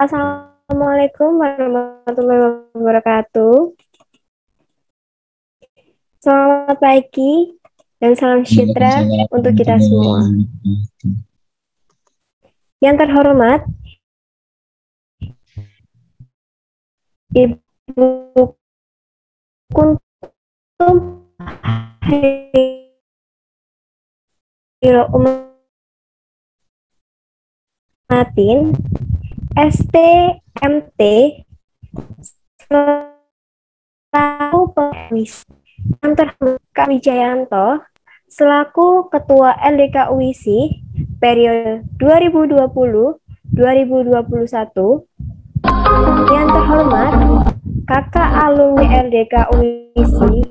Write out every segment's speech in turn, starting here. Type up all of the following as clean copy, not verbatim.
Assalamualaikum warahmatullahi wabarakatuh. Selamat pagi dan salam sejahtera untuk kita semua. Yang terhormat, Ibu Kuntum Umatin, STMT, selaku pengawas. Yang terhormat, Kak Wijayanto, selaku Ketua LDK UISI periode 2020-2021. Yang terhormat, Kakak alumni LDK UISI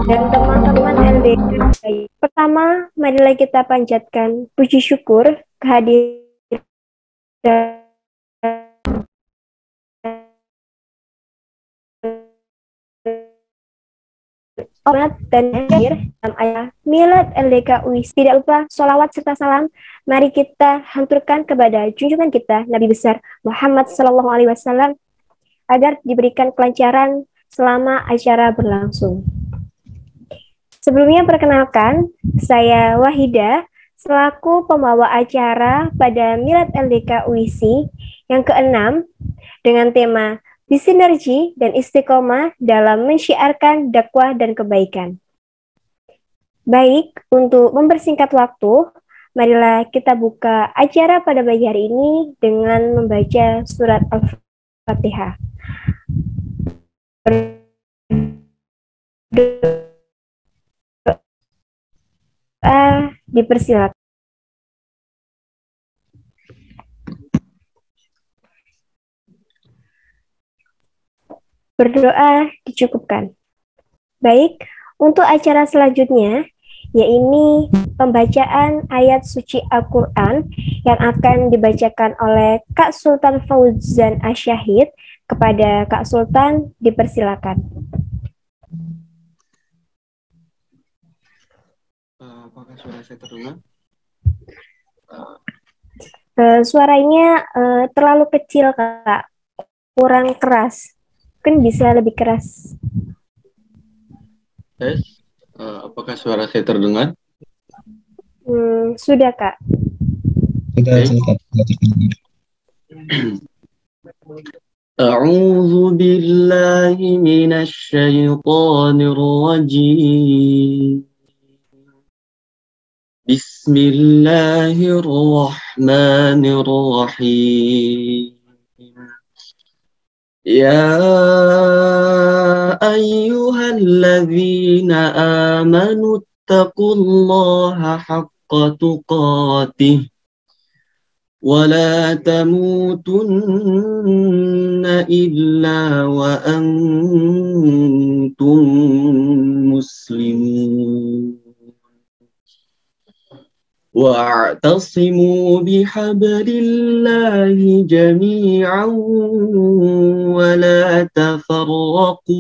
dan teman-teman LDK. Pertama, marilah kita panjatkan puji syukur kehadiran dan akhir dalam ayat Milad LDK UISI. Tidak lupa sholawat serta salam mari kita hanturkan kepada junjungan kita Nabi besar Muhammad SAW agar diberikan kelancaran selama acara berlangsung. Sebelumnya perkenalkan, saya Wahida selaku pembawa acara pada Milad LDK UISI yang ke-6 dengan tema Bisinergi dan Istiqomah dalam Mensyiarkan Dakwah dan Kebaikan. Baik, untuk mempersingkat waktu, marilah kita buka acara pada pagi hari ini dengan membaca surat Al-Fatihah. Dipersilakan. Berdoa dicukupkan. Baik, untuk acara selanjutnya, yaitu pembacaan ayat suci Al-Quran yang akan dibacakan oleh Kak Sultan Fauzan Asyahid. Kepada Kak Sultan, dipersilakan. Apakah suara saya terdengar? Suaranya terlalu kecil, Kak. Kurang keras. Mungkin bisa lebih keras. Yes. Apakah suara saya terdengar? Sudah, Kak. A'udzu billahi minasy syaithanir rajim. Bismillahirrahmanirrahim. Ya ayyuhalladzina amanu taqullaha haqqa tuqatih wa la tamutunna illa wa antum muslimun. واعتصموا بحبل الله جميعا ولا تفرقوا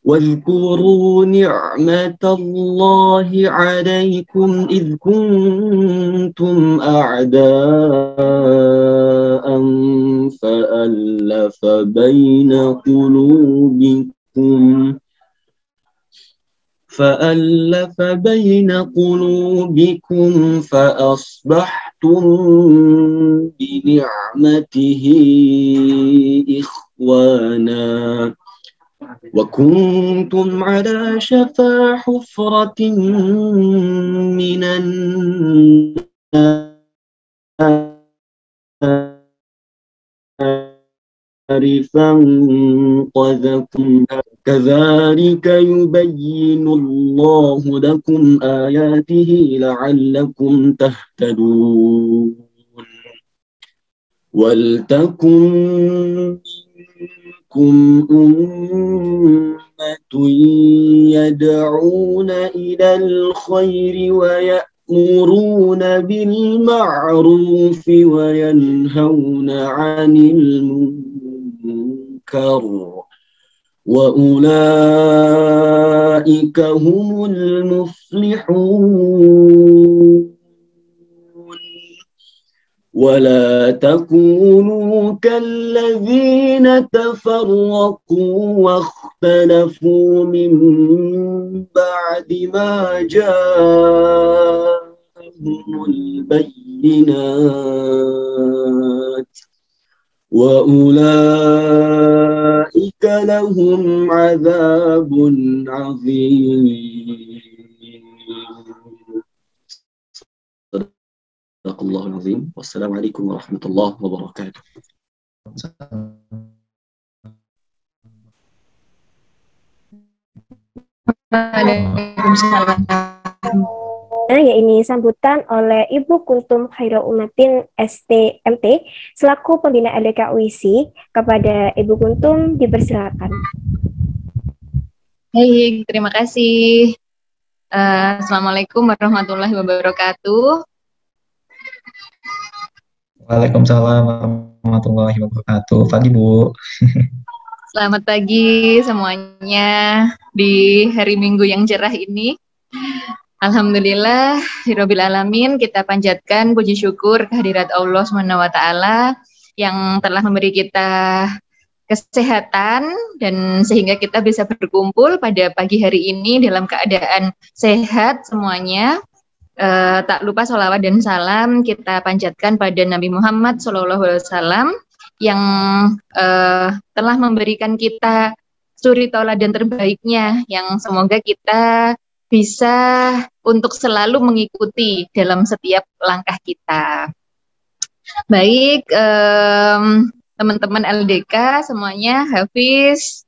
واذكروا نعمة الله عليكم إذ كنتم أعداء فألف بين قلوبكم فأصبحتم بنعمته إخوانا وكنتم على شفا حفرة من النار فانقذكم كذلك يبين الله لكم آياته لعلكم تهتدون ولتكن منكم أمة يدعون إلى الخير ويأمرون بالمعروف وينهون عن المنكر وأولئك أولئك هم المفلحون ولا تكونوا كالذين تفرقوا واختلفوا من بعد ما جاءهم البينات وأولئك لهم عذاب عظيم. صدق الله العظيم. والسلام عليكم ورحمة الله وبركاته. Waalaikumsalam. Ya, ini sambutan oleh Ibu Kuntum Khairul Umatin STMT selaku pembina LDK UISI. Kepada Ibu Kuntum dipersilakan. Baik, terima kasih. Assalamualaikum warahmatullahi wabarakatuh. Waalaikumsalam warahmatullahi wabarakatuh. Pagi, Bu. Selamat pagi semuanya di hari Minggu yang cerah ini. Alhamdulillah, Rabbil Alamin, kita panjatkan puji syukur kehadirat Allah SWT yang telah memberi kita kesehatan dan sehingga kita bisa berkumpul pada pagi hari ini dalam keadaan sehat semuanya. Tak lupa sholawat dan salam kita panjatkan pada Nabi Muhammad SAW yang telah memberikan kita suri tauladan terbaiknya yang semoga kita bisa untuk selalu mengikuti dalam setiap langkah kita. Baik, teman-teman LDK semuanya, Hafiz,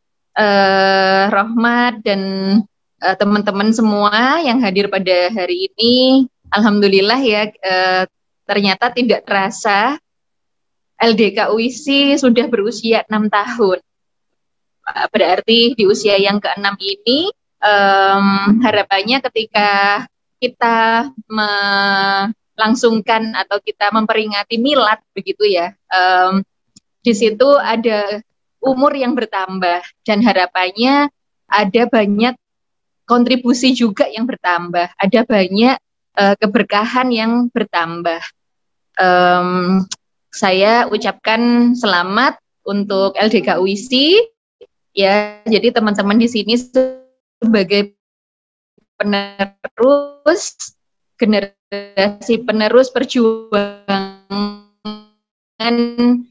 Rohmat, dan teman-teman semua yang hadir pada hari ini, alhamdulillah ya, ternyata tidak terasa LDK UISI sudah berusia 6 tahun. Berarti di usia yang ke-6 ini, harapannya ketika kita melangsungkan atau kita memperingati milad begitu ya, di situ ada umur yang bertambah dan harapannya ada banyak kontribusi juga yang bertambah, ada banyak keberkahan yang bertambah. Saya ucapkan selamat untuk LDK UISI ya, jadi teman-teman di sini sebagai generasi penerus perjuangan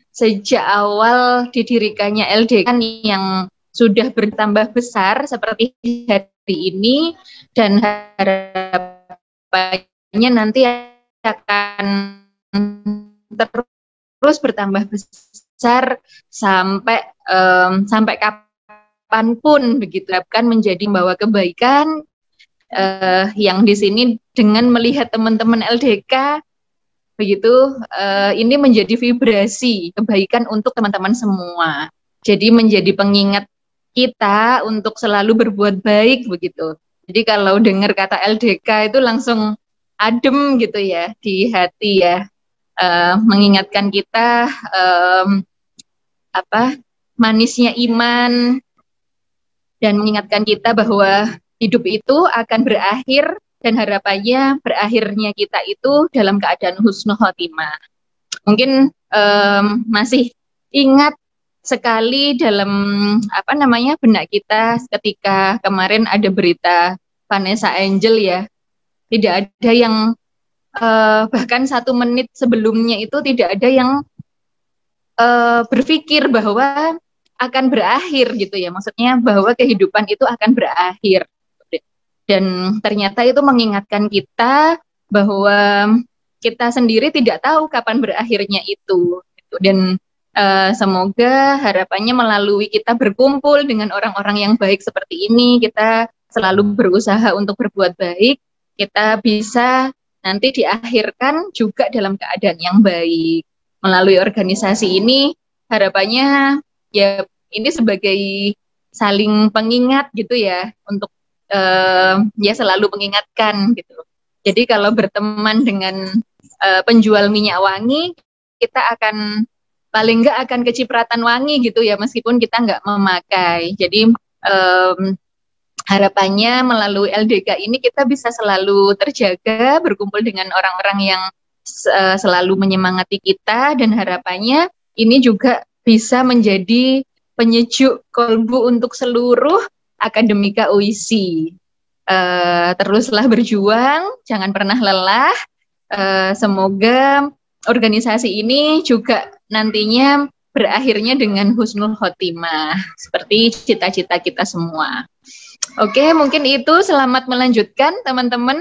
sejak awal didirikannya LDK yang sudah bertambah besar seperti hari ini, dan harapannya nanti akan terus bertambah besar sampai kapanpun begitu, akan menjadi membawa kebaikan yang di sini dengan melihat teman-teman LDK begitu, ini menjadi vibrasi kebaikan untuk teman-teman semua. Jadi menjadi pengingat kita untuk selalu berbuat baik begitu. Jadi kalau dengar kata LDK itu langsung adem gitu ya di hati ya, mengingatkan kita manisnya iman, dan mengingatkan kita bahwa hidup itu akan berakhir dan harapannya berakhirnya kita itu dalam keadaan husnul khotimah. Mungkin masih ingat sekali dalam benak kita ketika kemarin ada berita Vanessa Angel ya, tidak ada yang bahkan 1 menit sebelumnya itu tidak ada yang berpikir bahwa akan berakhir gitu ya, maksudnya bahwa kehidupan itu akan berakhir, dan ternyata itu mengingatkan kita bahwa kita sendiri tidak tahu kapan berakhirnya itu gitu. Dan semoga harapannya melalui kita berkumpul dengan orang-orang yang baik seperti ini, kita selalu berusaha untuk berbuat baik, kita bisa nanti diakhirkan juga dalam keadaan yang baik. Melalui organisasi ini harapannya ya ini sebagai saling pengingat gitu ya, untuk ya selalu mengingatkan gitu. Jadi kalau berteman dengan penjual minyak wangi, kita akan paling enggak akan kecipratan wangi gitu ya, meskipun kita enggak memakai. Jadi harapannya melalui LDK ini kita bisa selalu terjaga, berkumpul dengan orang-orang yang selalu menyemangati kita, dan harapannya ini juga bisa menjadi penyejuk kolbu untuk seluruh akademika UISI. Teruslah berjuang, jangan pernah lelah. Semoga organisasi ini juga nantinya berakhirnya dengan husnul khotimah, seperti cita-cita kita semua. Oke, mungkin itu. Selamat melanjutkan teman-teman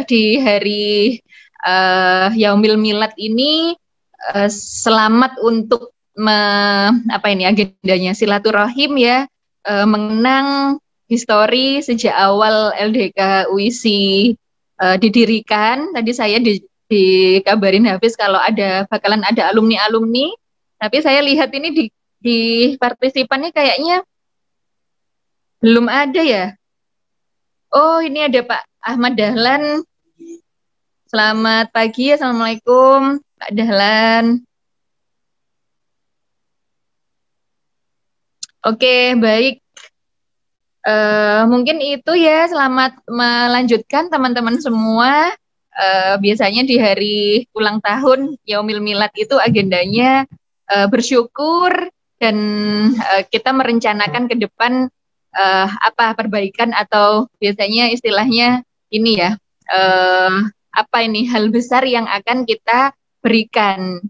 di hari Yaumil Milad ini. Selamat untuk agendanya silaturahim ya, mengenang histori sejak awal LDK UISI didirikan. Tadi saya dikabarin Hafiz kalau bakalan ada alumni-alumni, tapi saya lihat ini di partisipannya kayaknya belum ada ya. Oh, ini ada Pak Ahmad Dahlan. Selamat pagi, Assalamualaikum Pak Dahlan. Oke, baik. Mungkin itu ya. Selamat melanjutkan teman-teman semua. Biasanya di hari ulang tahun Yaumil Milad itu agendanya bersyukur, dan kita merencanakan ke depan perbaikan, atau biasanya istilahnya ini ya, hal besar yang akan kita berikan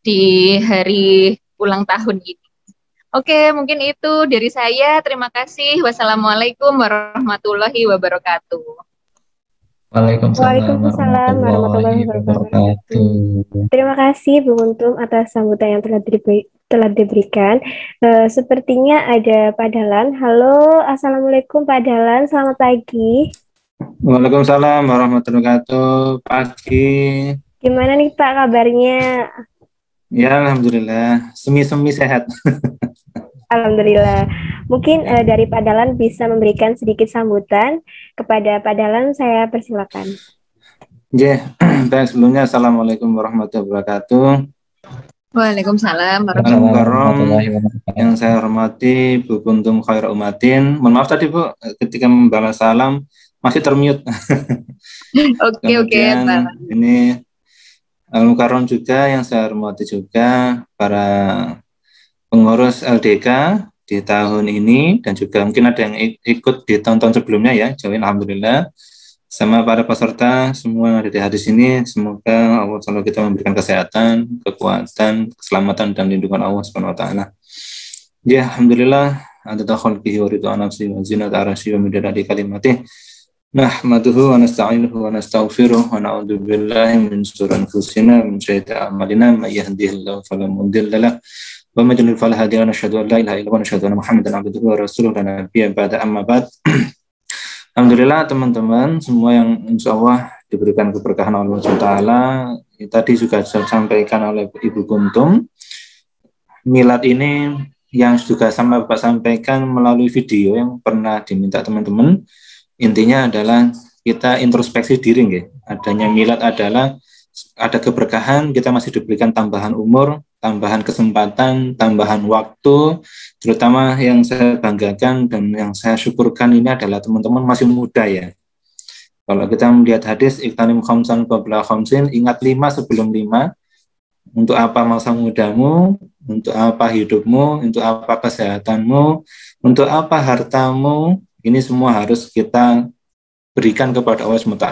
di hari ulang tahun ini. Oke, mungkin itu dari saya. Terima kasih. Wassalamualaikum warahmatullahi wabarakatuh. Waalaikumsalam warahmatullahi wabarakatuh. Terima kasih Bu Untung atas sambutan yang telah diberikan. Sepertinya ada Pak Dahlan. Halo, Assalamualaikum Pak Dahlan, selamat pagi. Waalaikumsalam warahmatullahi wabarakatuh. Pagi. Gimana nih Pak kabarnya? Ya, alhamdulillah. Semi-semi sehat. Alhamdulillah. Mungkin dari Pak Dahlan bisa memberikan sedikit sambutan. Kepada Pak Dahlan, saya persilakan. Baik, sebelumnya Assalamualaikum warahmatullahi wabarakatuh. Waalaikumsalam warahmatullahi wabarakatuh. Yang saya hormati Bu Kuntum Khair Umatin. Mohon maaf tadi Bu, ketika membalas salam masih termute. Oke, Pak. Ini Al-Mukarram juga yang saya hormati juga para pengurus LDK di tahun ini, dan juga mungkin ada yang ikut di tahun-tahun sebelumnya ya. Join, alhamdulillah. Sama para peserta semua yang ada di hadis ini, semoga Allah selalu kita memberikan kesehatan, kekuatan, keselamatan, dan lindungan Allah Subhanahu wa taala. Ya, alhamdulillah, adada khalqihi wa ridha nafsi wa zinata arsy wa midada kalimatih. Nahmaduhu wa nasta'inuhu wa nastaghfiruh wa na'udzu billahi min shururi anfusina wa min sayyiati a'malina may yahdihillahu fala mudilla lahu wa may yudlil fala hadiya lahu. Asyhadu an la ilaha illallah wa asyhadu anna Muhammadan abduhu wa rasuluhu la nabiyya ba'da amma ba'd. Alhamdulillah teman-teman semua yang insya Allah diberikan keberkahan Allah Taala. Tadi juga disampaikan oleh Ibu Kuntum. Milad ini yang juga sama Bapak sampaikan melalui video yang pernah diminta teman-teman. Intinya adalah kita introspeksi diri, nggih. Adanya milad adalah ada keberkahan, kita masih diberikan tambahan umur, tambahan kesempatan, tambahan waktu. Terutama yang saya banggakan dan yang saya syukurkan ini adalah teman-teman masih muda ya. Kalau kita melihat hadis iktanim khamsan qabla khamsin, ingat 5 sebelum 5. Untuk apa masa mudamu, untuk apa hidupmu, untuk apa kesehatanmu, untuk apa hartamu. Ini semua harus kita berikan kepada Allah SWT.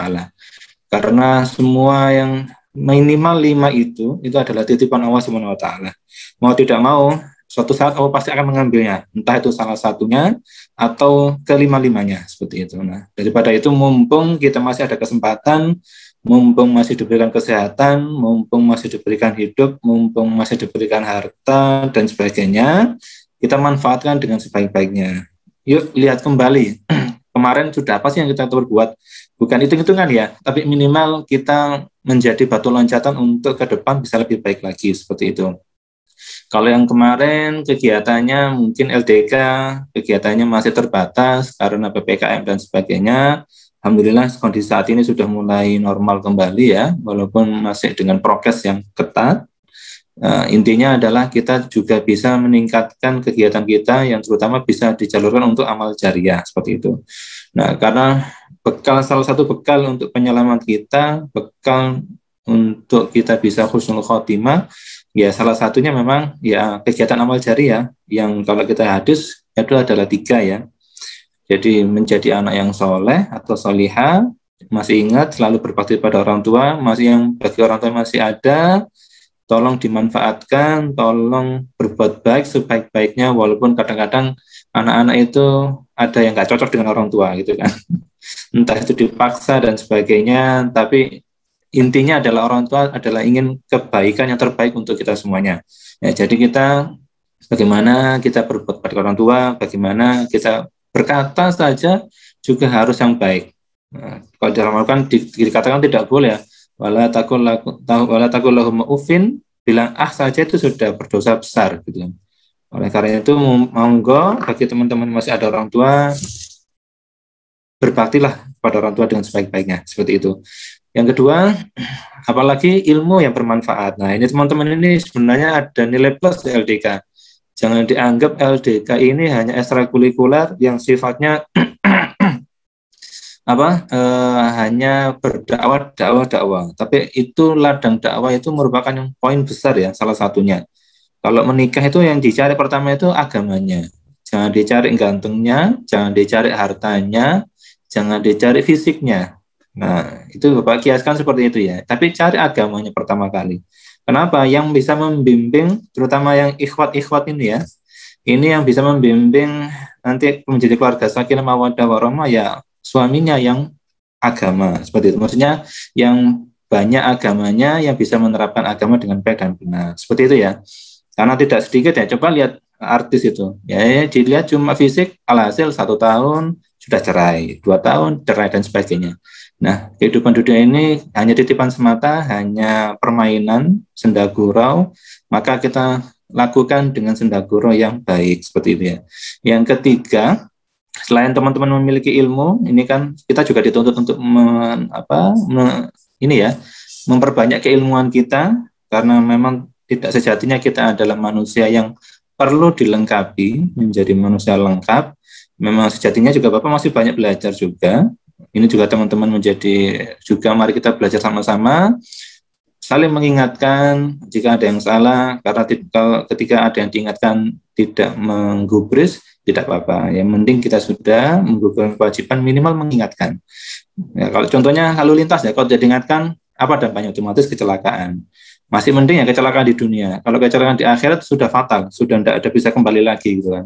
Karena semua yang minimal 5 itu adalah titipan Allah SWT. Mau tidak mau, suatu saat Allah pasti akan mengambilnya. Entah itu salah satunya atau kelima-limanya, seperti itu. Nah, daripada itu mumpung kita masih ada kesempatan, mumpung masih diberikan kesehatan, mumpung masih diberikan hidup, mumpung masih diberikan harta, dan sebagainya, kita manfaatkan dengan sebaik-baiknya. Yuk lihat kembali, kemarin sudah apa sih yang kita berbuat? Bukan hitung-hitungan ya, tapi minimal kita menjadi batu loncatan untuk ke depan bisa lebih baik lagi, seperti itu. Kalau yang kemarin kegiatannya mungkin LDK, kegiatannya masih terbatas karena PPKM dan sebagainya. Alhamdulillah kondisi saat ini sudah mulai normal kembali ya, walaupun masih dengan prokes yang ketat. Intinya adalah kita juga bisa meningkatkan kegiatan kita yang terutama bisa dijalurkan untuk amal jariah seperti itu. Nah, karena salah satu bekal untuk penyelamat kita, bekal untuk kita bisa husnul khotimah, ya salah satunya memang ya kegiatan amal jariah yang kalau kita hadis itu adalah 3 ya. Jadi menjadi anak yang soleh atau solihah, masih ingat selalu berbakti pada orang tua, masih yang bagi orang tua masih ada, tolong dimanfaatkan, tolong berbuat baik sebaik-baiknya, walaupun kadang-kadang anak-anak itu ada yang nggak cocok dengan orang tua gitu kan. Entah itu dipaksa dan sebagainya, tapi intinya adalah orang tua adalah ingin kebaikan yang terbaik untuk kita semuanya. Ya, jadi kita bagaimana kita berbuat pada orang tua, bagaimana kita berkata saja juga harus yang baik. Nah, kalau dalam Al-Quran dikatakan tidak boleh ya, wala takul lahum ufin, bilang saja itu sudah berdosa besar gitu. Oleh karena itu monggo bagi teman-teman masih ada orang tua, berbaktilah pada orang tua dengan sebaik-baiknya seperti itu. Yang kedua, apalagi ilmu yang bermanfaat. Nah, ini teman-teman ini sebenarnya ada nilai plus di LDK. Jangan dianggap LDK ini hanya ekstrakurikuler yang sifatnya hanya berdakwah, tapi itu ladang dakwah itu merupakan yang poin besar ya, salah satunya. Kalau menikah itu yang dicari pertama itu agamanya. Jangan dicari gantengnya, jangan dicari hartanya, jangan dicari fisiknya. Nah, itu Bapak kiaskan seperti itu ya. Tapi cari agamanya pertama kali. Kenapa? Yang bisa membimbing, terutama yang ikhwat-ikhwat ini ya, ini yang bisa membimbing nanti menjadi keluarga sakinah mawaddah warahmah ya suaminya yang agama seperti itu. Maksudnya yang banyak agamanya, yang bisa menerapkan agama dengan baik dan benar. Seperti itu ya. Karena tidak sedikit ya, coba lihat artis itu. Ya, dilihat cuma fisik, alhasil 1 tahun sudah cerai, 2 tahun cerai dan sebagainya. Nah, kehidupan dunia ini hanya titipan semata, hanya permainan, senda gurau, maka kita lakukan dengan senda gurau yang baik seperti itu ya. Yang ketiga, selain teman-teman memiliki ilmu, ini kan kita juga dituntut untuk memperbanyak keilmuan kita, karena memang tidak sejatinya kita adalah manusia yang perlu dilengkapi menjadi manusia lengkap. Memang sejatinya juga Bapak masih banyak belajar juga. Ini juga teman-teman menjadi juga mari kita belajar sama-sama, saling mengingatkan jika ada yang salah, karena ketika ada yang diingatkan tidak menggubris, tidak apa-apa. Yang penting kita sudah menggugurkan kewajiban minimal mengingatkan. Ya, kalau contohnya lalu lintas ya, kalau tidak diingatkan, apa dampaknya? Otomatis kecelakaan. Masih mending ya kecelakaan di dunia. Kalau kecelakaan di akhirat sudah fatal, sudah tidak ada bisa kembali lagi gitu kan.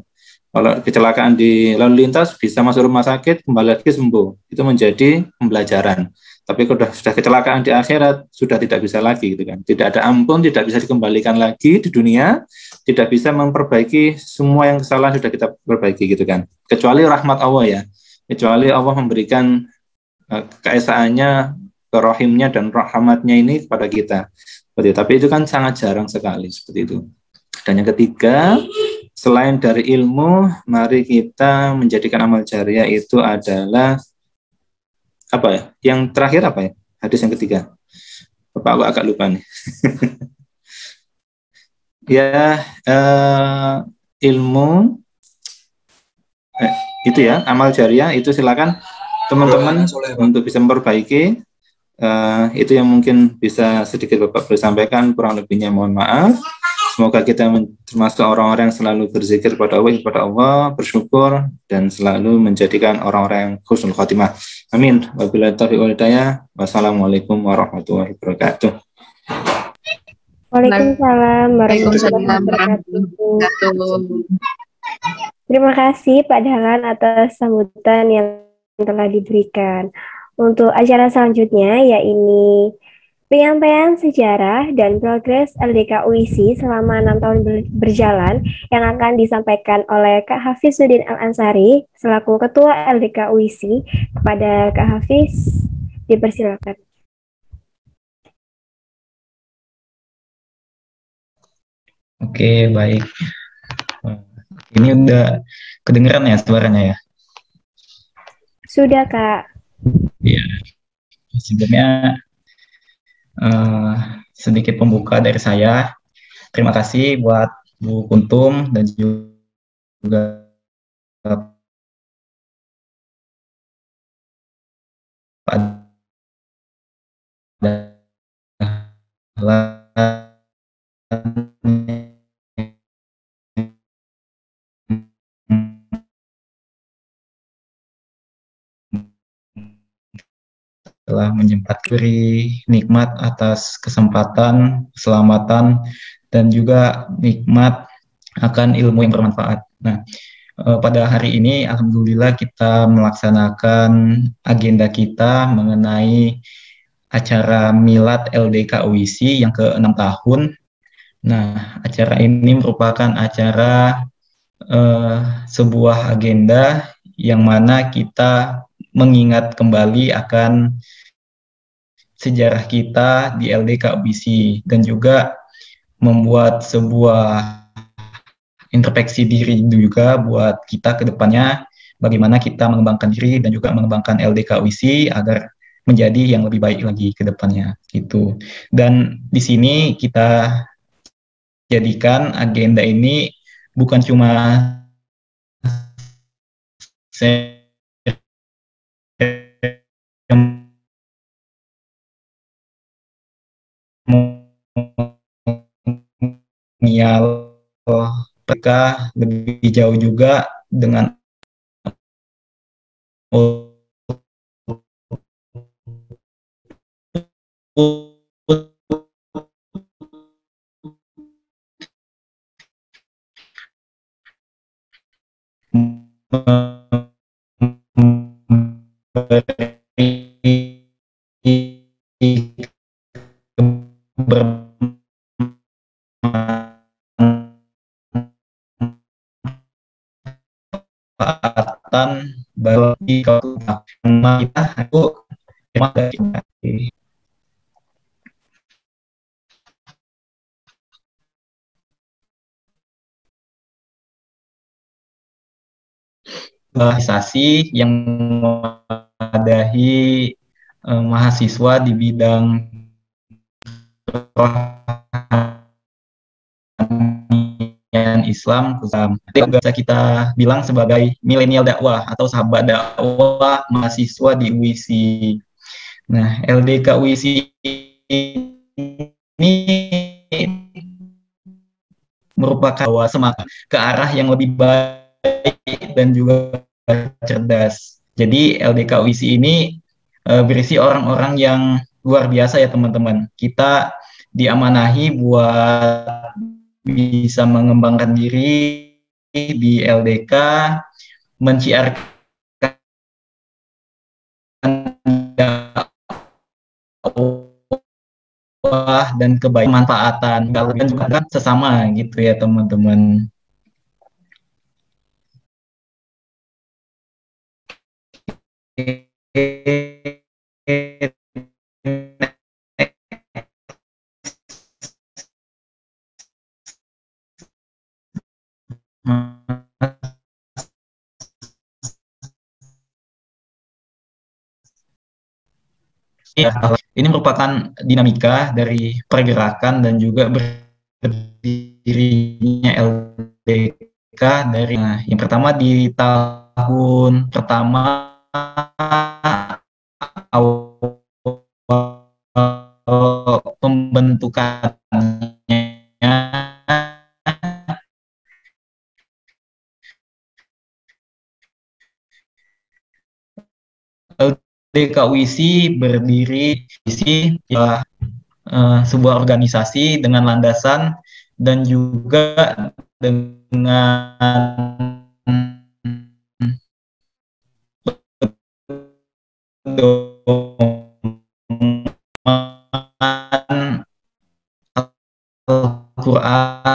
Kalau kecelakaan di lalu lintas bisa masuk rumah sakit, kembali lagi sembuh. Itu menjadi pembelajaran. Tapi kalau sudah kecelakaan di akhirat, sudah tidak bisa lagi gitu kan. Tidak ada ampun, tidak bisa dikembalikan lagi di dunia, tidak bisa memperbaiki semua yang kesalahan sudah kita perbaiki gitu kan. Kecuali rahmat Allah ya. Kecuali Allah memberikan keesaannya, rahimnya dan rahmatnya ini kepada kita. Tapi itu kan sangat jarang sekali seperti itu. Dan yang ketiga, selain dari ilmu, mari kita menjadikan amal jariah itu adalah apa ya? Yang terakhir apa ya? Hadis yang ketiga. Bapak aku agak lupa nih. Ya, ilmu itu ya, amal jariah itu silakan teman-teman untuk bisa memperbaiki. Itu yang mungkin bisa sedikit Bapak boleh sampaikan, kurang lebihnya mohon maaf. Semoga kita termasuk orang-orang yang selalu berzikir kepada Allah, bersyukur, dan selalu menjadikan orang-orang yang husnul khotimah. Amin. Wabillahi taufiq wal hidayah. Wassalamualaikum warahmatullahi wabarakatuh. Waalaikumsalam warahmatullahi wabarakatuh. Terima kasih Pak Dahlan atas sambutan yang telah diberikan. Untuk acara selanjutnya, yaitu penyampaian sejarah dan progres LDK UISI selama 6 tahun berjalan yang akan disampaikan oleh Kak Hafizuddin Al-Ansari selaku Ketua LDK UISI. Kepada Kak Hafiz, dipersilakan. Oke, baik. Ini udah kedengeran ya suaranya ya? Sudah, Kak. Iya. Sebelumnya sedikit pembuka dari saya. Terima kasih buat Bu Kuntum dan juga Pak Dahlan telah menyempatkan diri, nikmat atas kesempatan, keselamatan, dan juga nikmat akan ilmu yang bermanfaat. Nah, pada hari ini alhamdulillah kita melaksanakan agenda kita mengenai acara Milad LDK UISI yang ke-6 tahun. Nah, acara ini merupakan acara sebuah agenda yang mana kita mengingat kembali akan sejarah kita di LDK UISI dan juga membuat sebuah introspeksi diri juga buat kita ke depannya, bagaimana kita mengembangkan diri dan juga mengembangkan LDK UISI agar menjadi yang lebih baik lagi ke depannya gitu. Dan di sini kita jadikan agenda ini bukan cuma seremonial, mereka lebih jauh juga dengan bermanfaatan bagi kita aku terima kasih. Organisasi yang mewadahi mahasiswa di bidang Islam, bisa kita bilang sebagai milenial dakwah atau sahabat dakwah mahasiswa di UISI. Nah, LDK UISI ini merupakan semangat ke arah yang lebih baik dan juga cerdas. Jadi LDK UISI ini berisi orang-orang yang luar biasa ya teman-teman. Kita diamanahi buat bisa mengembangkan diri di LDK, menciarkan dakwah dan kebaikan manfaatan dan juga sesama gitu ya teman-teman. Ya, ini merupakan dinamika dari pergerakan dan juga berdirinya LDK dari yang pertama di tahun pertama awal pembentukannya LDK UISI berdiri di sebuah organisasi dengan landasan dan juga dengan pedoman Al-Quran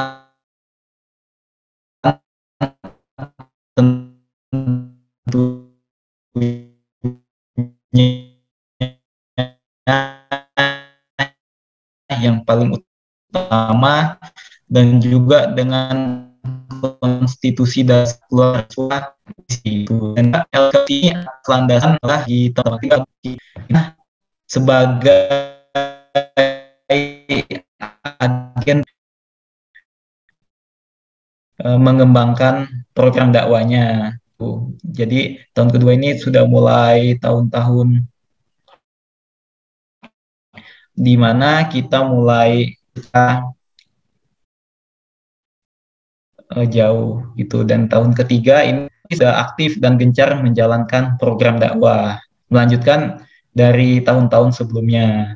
yang paling utama dan juga dengan konstitusi dasar itu dan LKP ini landasan telah ditempatkan sebagai agen mengembangkan program dakwanya. Jadi tahun kedua ini sudah mulai tahun-tahun di mana kita mulai jauh gitu, dan tahun ketiga ini sudah aktif dan gencar menjalankan program dakwah, melanjutkan dari tahun-tahun sebelumnya.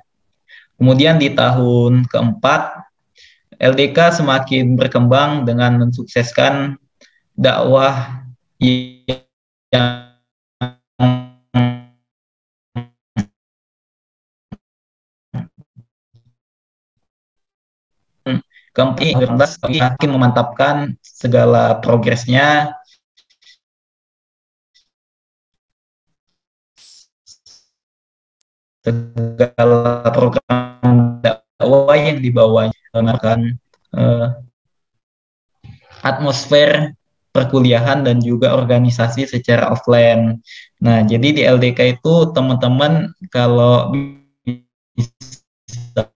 Kemudian di tahun keempat, LDK semakin berkembang dengan mensukseskan dakwah yang keempat makin memantapkan segala progresnya, segala program dakwah yang dibawanya mengenalkan atmosfer perkuliahan dan juga organisasi secara offline. Nah, jadi di LDK itu teman-teman kalau bisa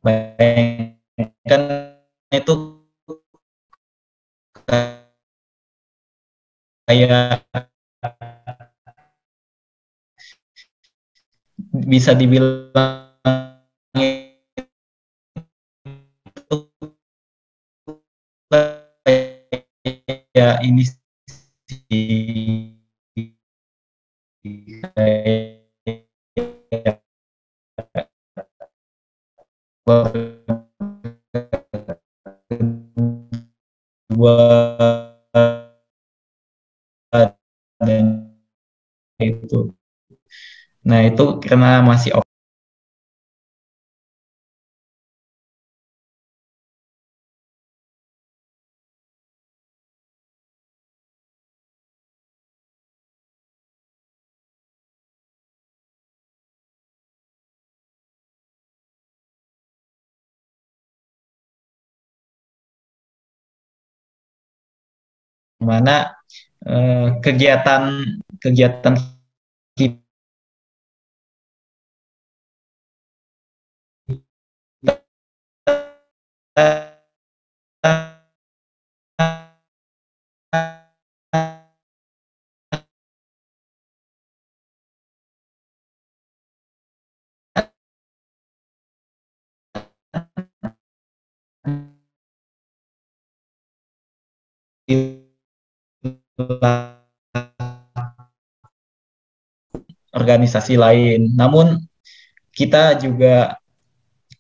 bayangkan itu kayak bisa dibilang ya ini dan itu. Nah, itu karena masih mana kegiatan kegiatan kita organisasi lain. Namun kita juga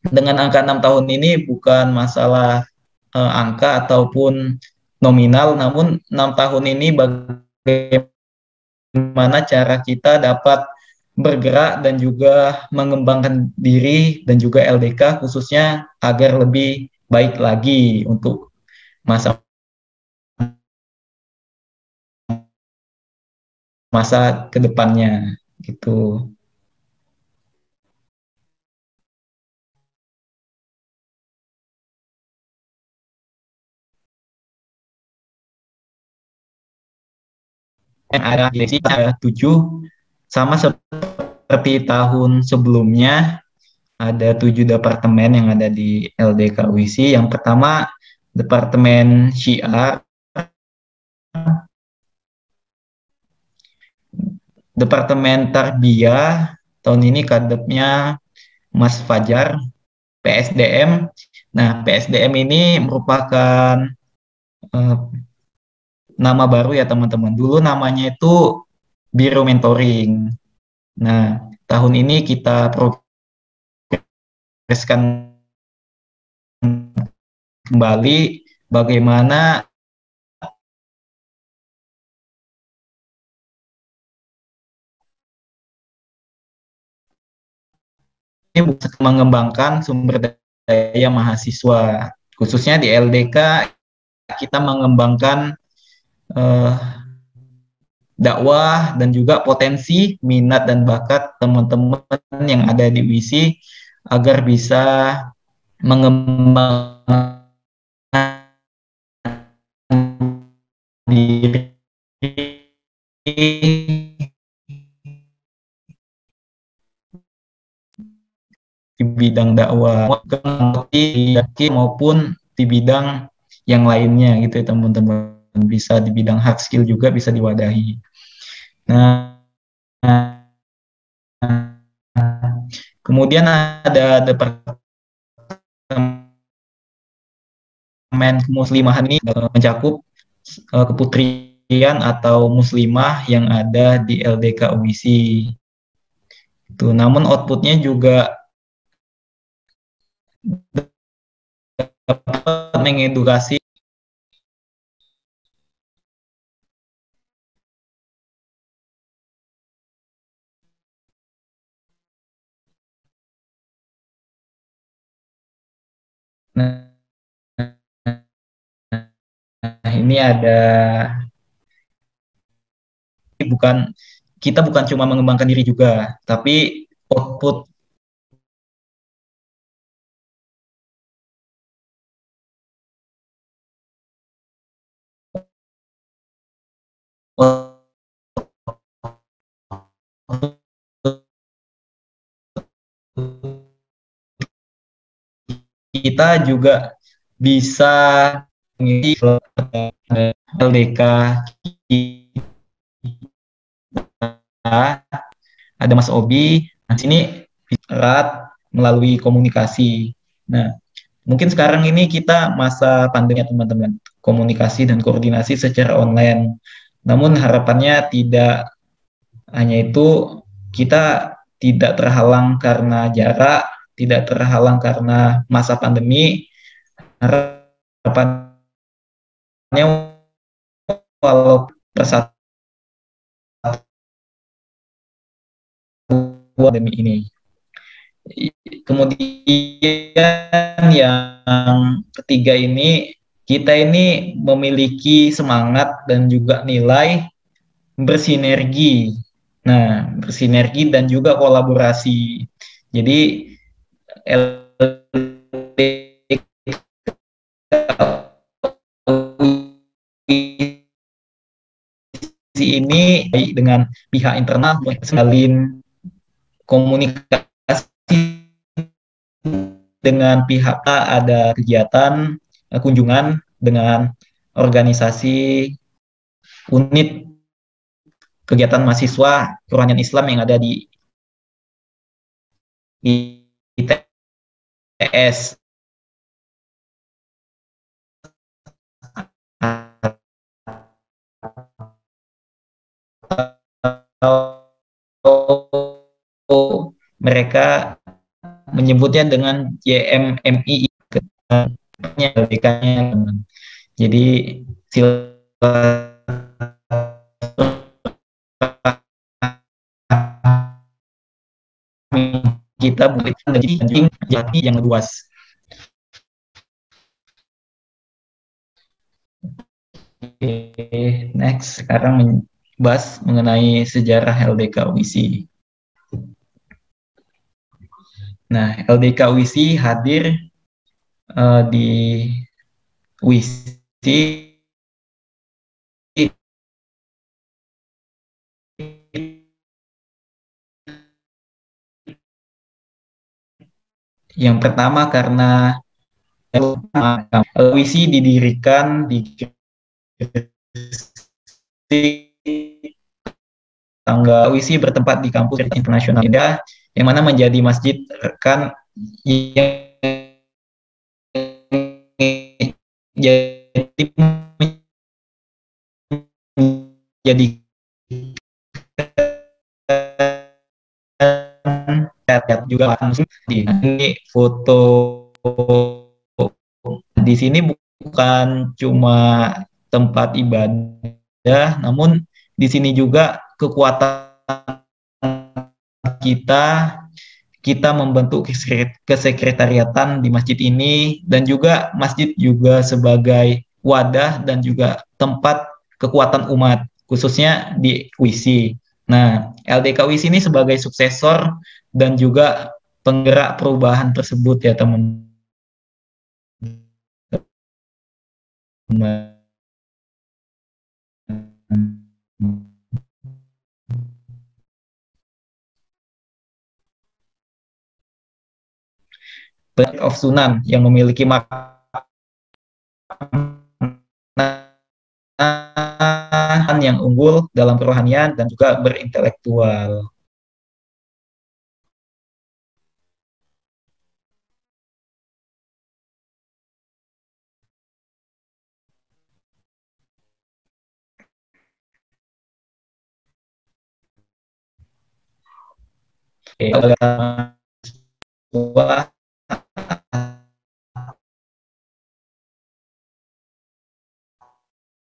dengan angka 6 tahun ini bukan masalah angka ataupun nominal, namun 6 tahun ini bagaimana cara kita dapat bergerak dan juga mengembangkan diri dan juga LDK khususnya agar lebih baik lagi untuk masa kedepannya gitu. Ada direksi ada 7, sama seperti tahun sebelumnya ada 7 departemen yang ada di LDK UISI. Yang pertama Departemen Syiar, Departemen Tarbiyah, tahun ini kadepnya Mas Fajar. PSDM, nah PSDM ini merupakan nama baru ya teman-teman. Dulu namanya itu Biro Mentoring. Nah, tahun ini kita progreskan kembali bagaimana mengembangkan sumber daya mahasiswa. Khususnya di LDK kita mengembangkan dakwah dan juga potensi minat dan bakat teman-teman yang ada di UISI agar bisa mengembangkan diri di bidang dakwah maupun di bidang yang lainnya gitu ya teman-teman. Bisa di bidang hard skill juga bisa diwadahi. Nah, kemudian ada departemen kemuslimahan ini mencakup keputrian atau muslimah yang ada di LDK UISI. Itu, namun outputnya juga dapat mengedukasi nah, ini ada bukan kita bukan cuma mengembangkan diri juga, tapi output kita juga bisa mengisi LDK kita. Ada Mas Obi, nah sini erat melalui komunikasi. Nah, mungkin sekarang ini kita masa pandemi ya teman-teman, komunikasi dan koordinasi secara online. Namun harapannya tidak hanya itu, kita tidak terhalang karena jarak, tidak terhalang karena masa pandemi. Harapannya walau persatuan pandemi ini. Kemudian yang ketiga ini, kita ini memiliki semangat dan juga nilai bersinergi. Nah, bersinergi dan juga kolaborasi. Jadi ini dengan pihak internal menjalin komunikasi dengan pihak A, ada kegiatan kunjungan dengan organisasi unit kegiatan mahasiswa Kerohanian Islam yang ada di ITS. Mereka menyebutnya dengan YMMI LDK-nya. Jadi kita berikan jadi jati yang luas. Oke, next sekarang bahas mengenai sejarah LDK UISI. Nah, LDK UISI hadir di UISI yang pertama karena UISI didirikan di tangga UISI bertempat di kampus internasional Indah, yang mana menjadi masjid rekan yang jadi juga di ini foto di sini bukan cuma tempat ibadah, namun di sini juga kekuatan kita membentuk kesekretariatan di masjid ini, dan juga masjid juga sebagai wadah dan juga tempat kekuatan umat, khususnya di UISI. Nah, LDK UISI ini sebagai suksesor dan juga penggerak perubahan tersebut ya teman-teman. Banyak of Sunan yang memiliki makna yang unggul dalam kerohanian dan juga berintelektual.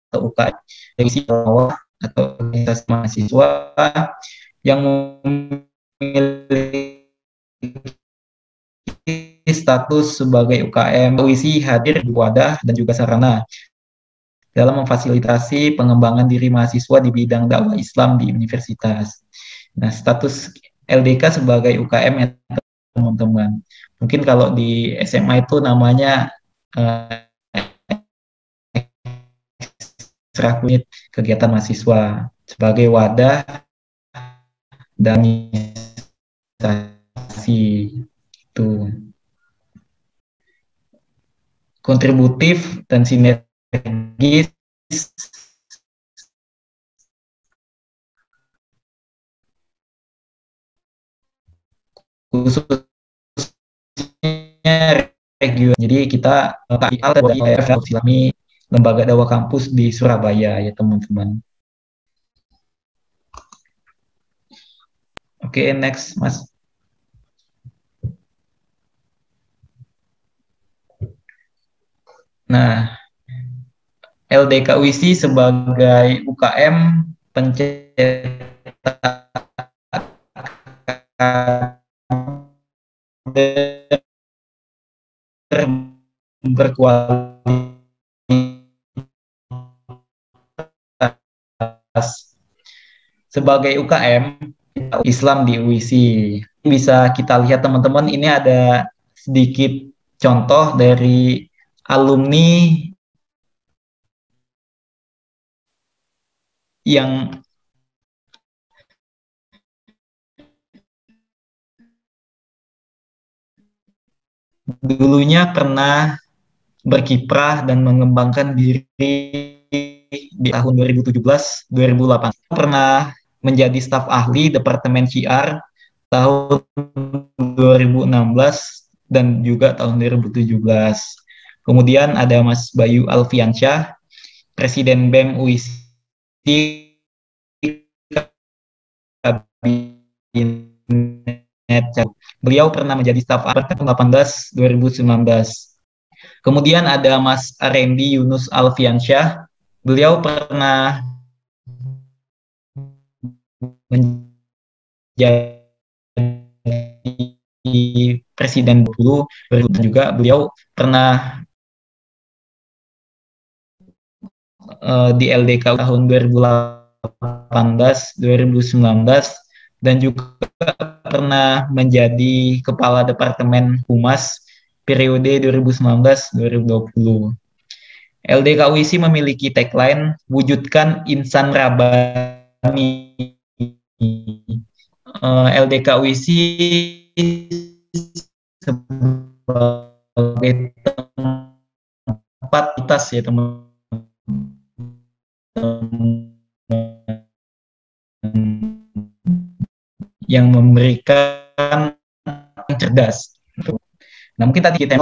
Atau UKM dari bawah atau organisasi mahasiswa yang memiliki status sebagai UKM. UISI hadir di wadah dan juga sarana dalam memfasilitasi pengembangan diri mahasiswa di bidang dakwah Islam di universitas. Nah, status LDK sebagai UKM ya teman-teman. Mungkin kalau di SMA itu namanya ekstrakurikuler kegiatan mahasiswa sebagai wadah dan itu kontributif dan sinergis khususnya region. Jadi kita Islami lembaga dakwah kampus di Surabaya ya teman-teman. Oke, next Mas. Nah, LDK UISI sebagai UKM pencetak berkualitas sebagai UKM Islam di UISI. Bisa kita lihat teman-teman, ini ada sedikit contoh dari alumni yang dulunya pernah berkiprah dan mengembangkan diri di tahun 2017-2018. Pernah menjadi staf ahli Departemen Syiar tahun 2016 dan juga tahun 2017. Kemudian ada Mas Bayu Alfiansyah, Presiden BEM UISI Kabinet. Beliau pernah menjadi staf ahli 2018-2019. Kemudian ada Mas Arendi Yunus Alfiansyah. Beliau pernah menjadi presiden dulu, dan juga beliau pernah di LDK tahun 2018-2019 dan juga pernah menjadi Kepala Departemen Humas periode 2019-2020. LDK UISI memiliki tagline wujudkan insan rabani. LDK UISI sebagai tempat kita ya teman-teman yang memberikan cerdas. Nah, mungkin tadi kita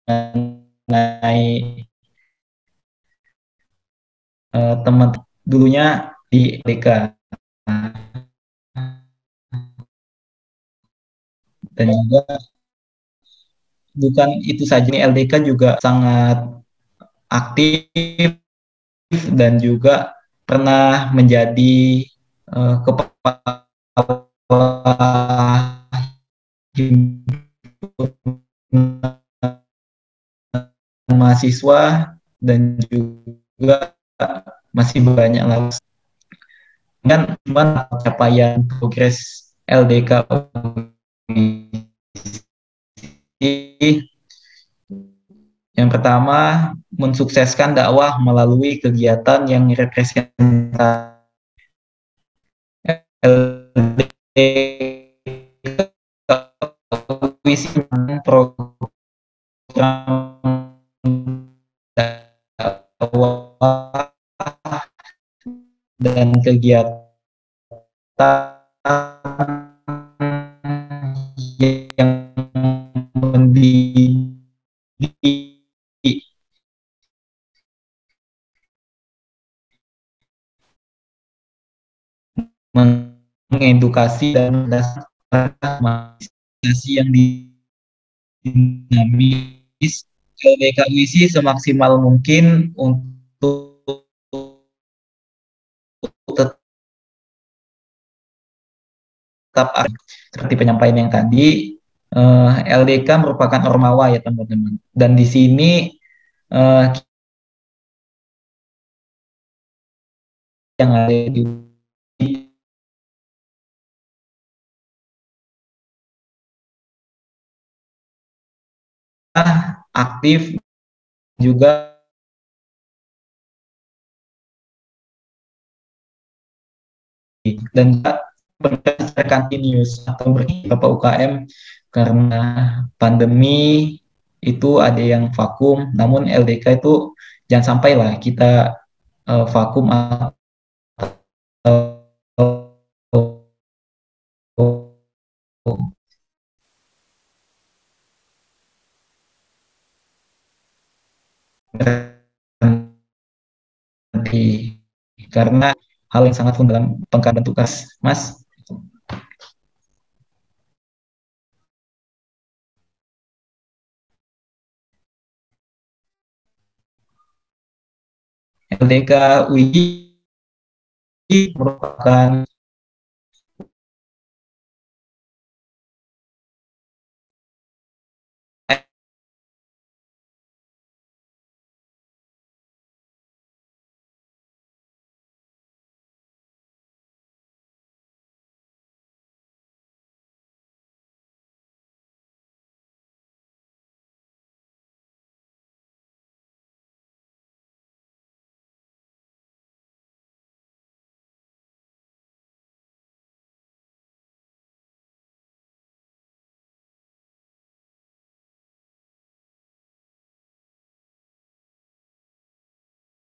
mengenai teman dulunya di LDK dan juga bukan itu saja, ini LDK juga sangat aktif dan juga pernah menjadi kepala mahasiswa dan juga masih banyak lagi. Dan capaian progres LDK yang pertama, mensukseskan dakwah melalui kegiatan yang representatif. LDK isi program dakwah dan kegiatan yang mendidik, mengedukasi dan mengedukasi yang dinamis. LDK UISI semaksimal mungkin untuk tetap seperti penyampaian yang tadi. LDK merupakan ormawa ya teman-teman, dan di sini yang ada di aktif juga dan berdasarkan continuous atau beberapa UKM karena pandemi itu ada yang vakum, namun LDK itu jangan sampai lah kita vakum atau karena hal yang sangat fundamental dalam pengkajian tugas, Mas. LDK UI merupakan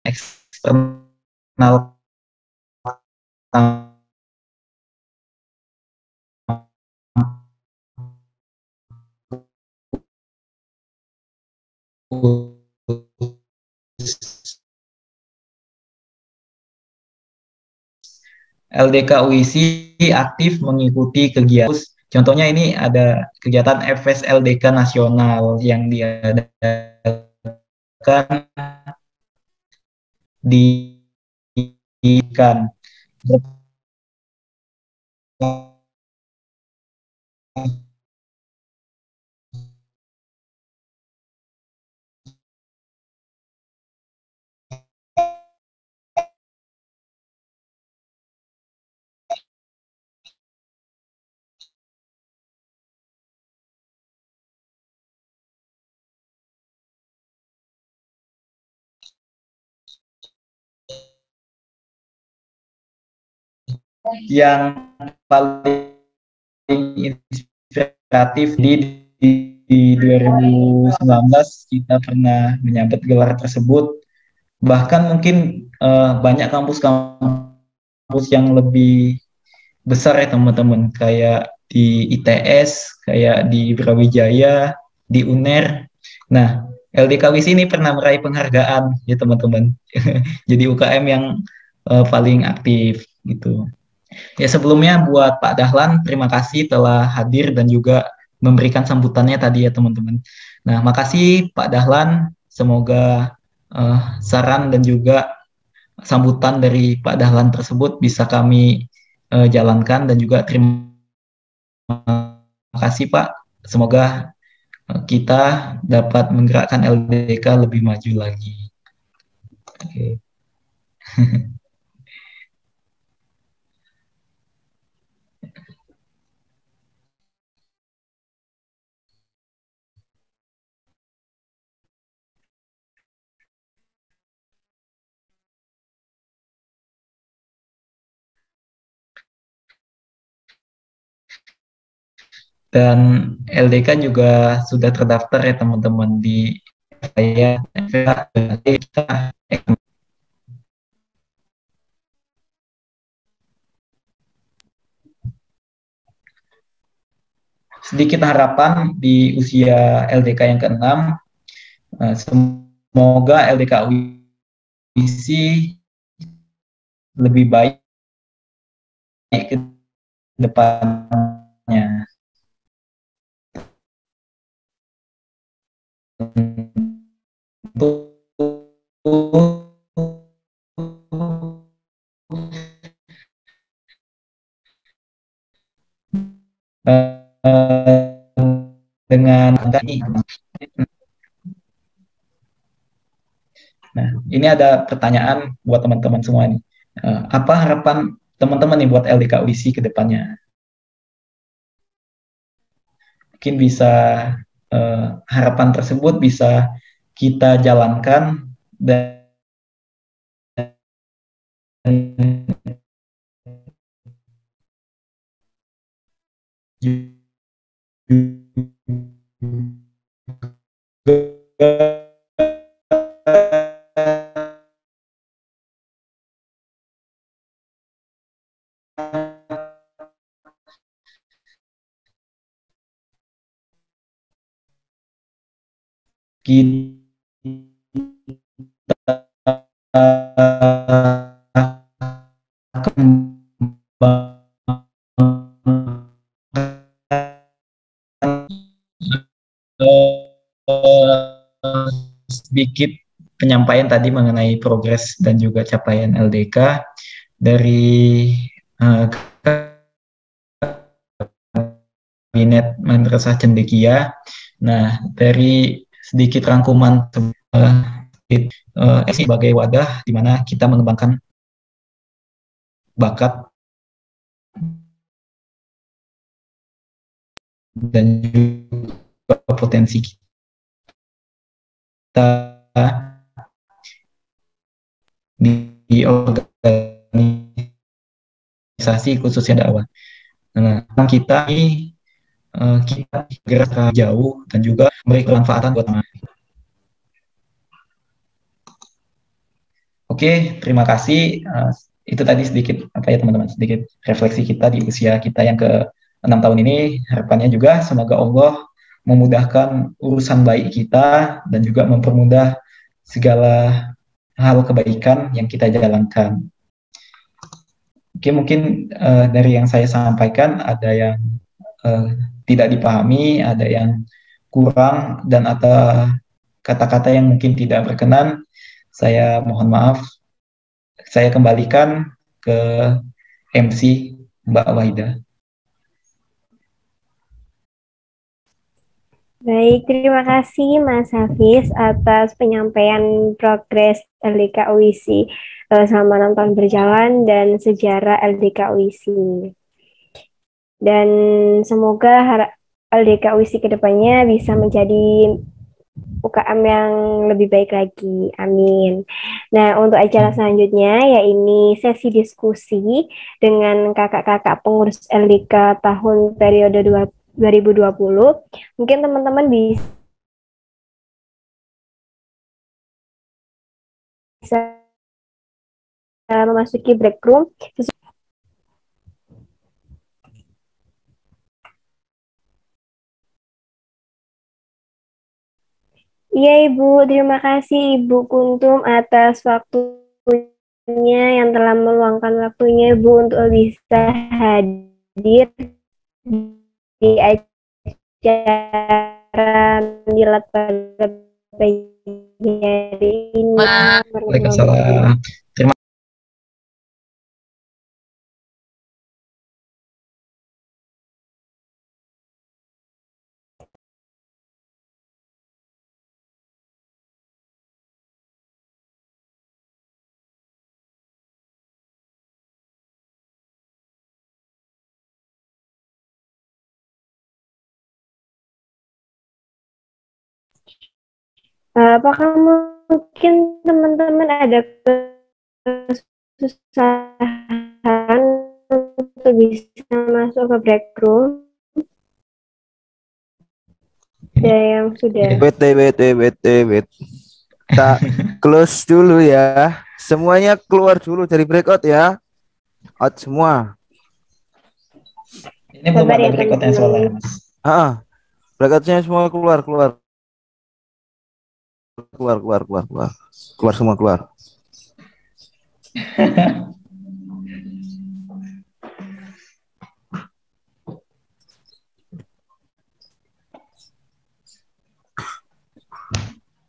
eksternal LDK UISI aktif mengikuti kegiatan. Contohnya ini ada kegiatan FS LDK nasional yang diadakan di kan yang paling inspiratif di 2019 kita pernah menyabet gelar tersebut. Bahkan mungkin banyak kampus-kampus yang lebih besar ya teman-teman, kayak di ITS, kayak di Brawijaya, di UNER. Nah, LDK WISI ini pernah meraih penghargaan ya teman-teman. Jadi UKM yang paling aktif gitu. Ya sebelumnya buat Pak Dahlan, terima kasih telah hadir dan juga memberikan sambutannya tadi ya teman-teman. Nah, makasih Pak Dahlan. Semoga saran dan juga sambutan dari Pak Dahlan tersebut bisa kami jalankan, dan juga terima kasih Pak. Semoga kita dapat menggerakkan LDK lebih maju lagi. Oke. Dan LDK juga sudah terdaftar ya teman-teman di saya kita. Sedikit harapan di usia LDK yang ke-6, semoga LDK UISI lebih baik ke depannya. Untuk dengan ini. Nah, ini ada pertanyaan buat teman-teman semua nih. Apa harapan teman-teman nih buat LDK UISI ke depannya? Mungkin bisa harapan tersebut bisa kita jalankan dan kita sedikit penyampaian tadi mengenai progres dan juga capaian LDK dari Kabinet Madrasah Cendekia. Nah, dari sedikit rangkuman sebagai wadah di mana kita mengembangkan bakat dan juga potensi kita di organisasi khususnya dakwah. Nah, kita ini kita gerak jauh dan juga memberi kemanfaatan buat teman. Oke, terima kasih. Itu tadi sedikit apa ya teman-teman, sedikit refleksi kita di usia kita yang ke-6 tahun ini. Harapannya juga semoga Allah memudahkan urusan baik kita dan juga mempermudah segala hal kebaikan yang kita jalankan. Oke, mungkin dari yang saya sampaikan ada yang tidak dipahami, ada yang kurang, dan ada kata-kata yang mungkin tidak berkenan. Saya mohon maaf. Saya kembalikan ke MC Mbak Wahida. Baik, terima kasih Mas Hafiz atas penyampaian progres LDK UISI selama 6 tahun berjalan dan sejarah LDK UISI. Dan semoga LDK UISI kedepannya bisa menjadi UKM yang lebih baik lagi. Amin. Nah, untuk acara selanjutnya yaitu sesi diskusi dengan kakak-kakak pengurus LDK tahun periode 2020. Mungkin teman-teman bisa memasuki break room. Iya Ibu, terima kasih Ibu Kuntum atas waktunya yang telah meluangkan waktunya Ibu untuk bisa hadir di acara Milad pada pagi hari ini. Waalaikumsalam. Terima Apakah mungkin teman-teman ada kesusahan untuk bisa masuk ke break room? ada yang sudah. Wait. Kita close dulu ya. Semuanya keluar dulu dari breakout ya. Out semua. Ini belum Sabar ada ya, berikutnya teman-teman. soalnya. Breakoutnya semua keluar. Keluar semua keluar.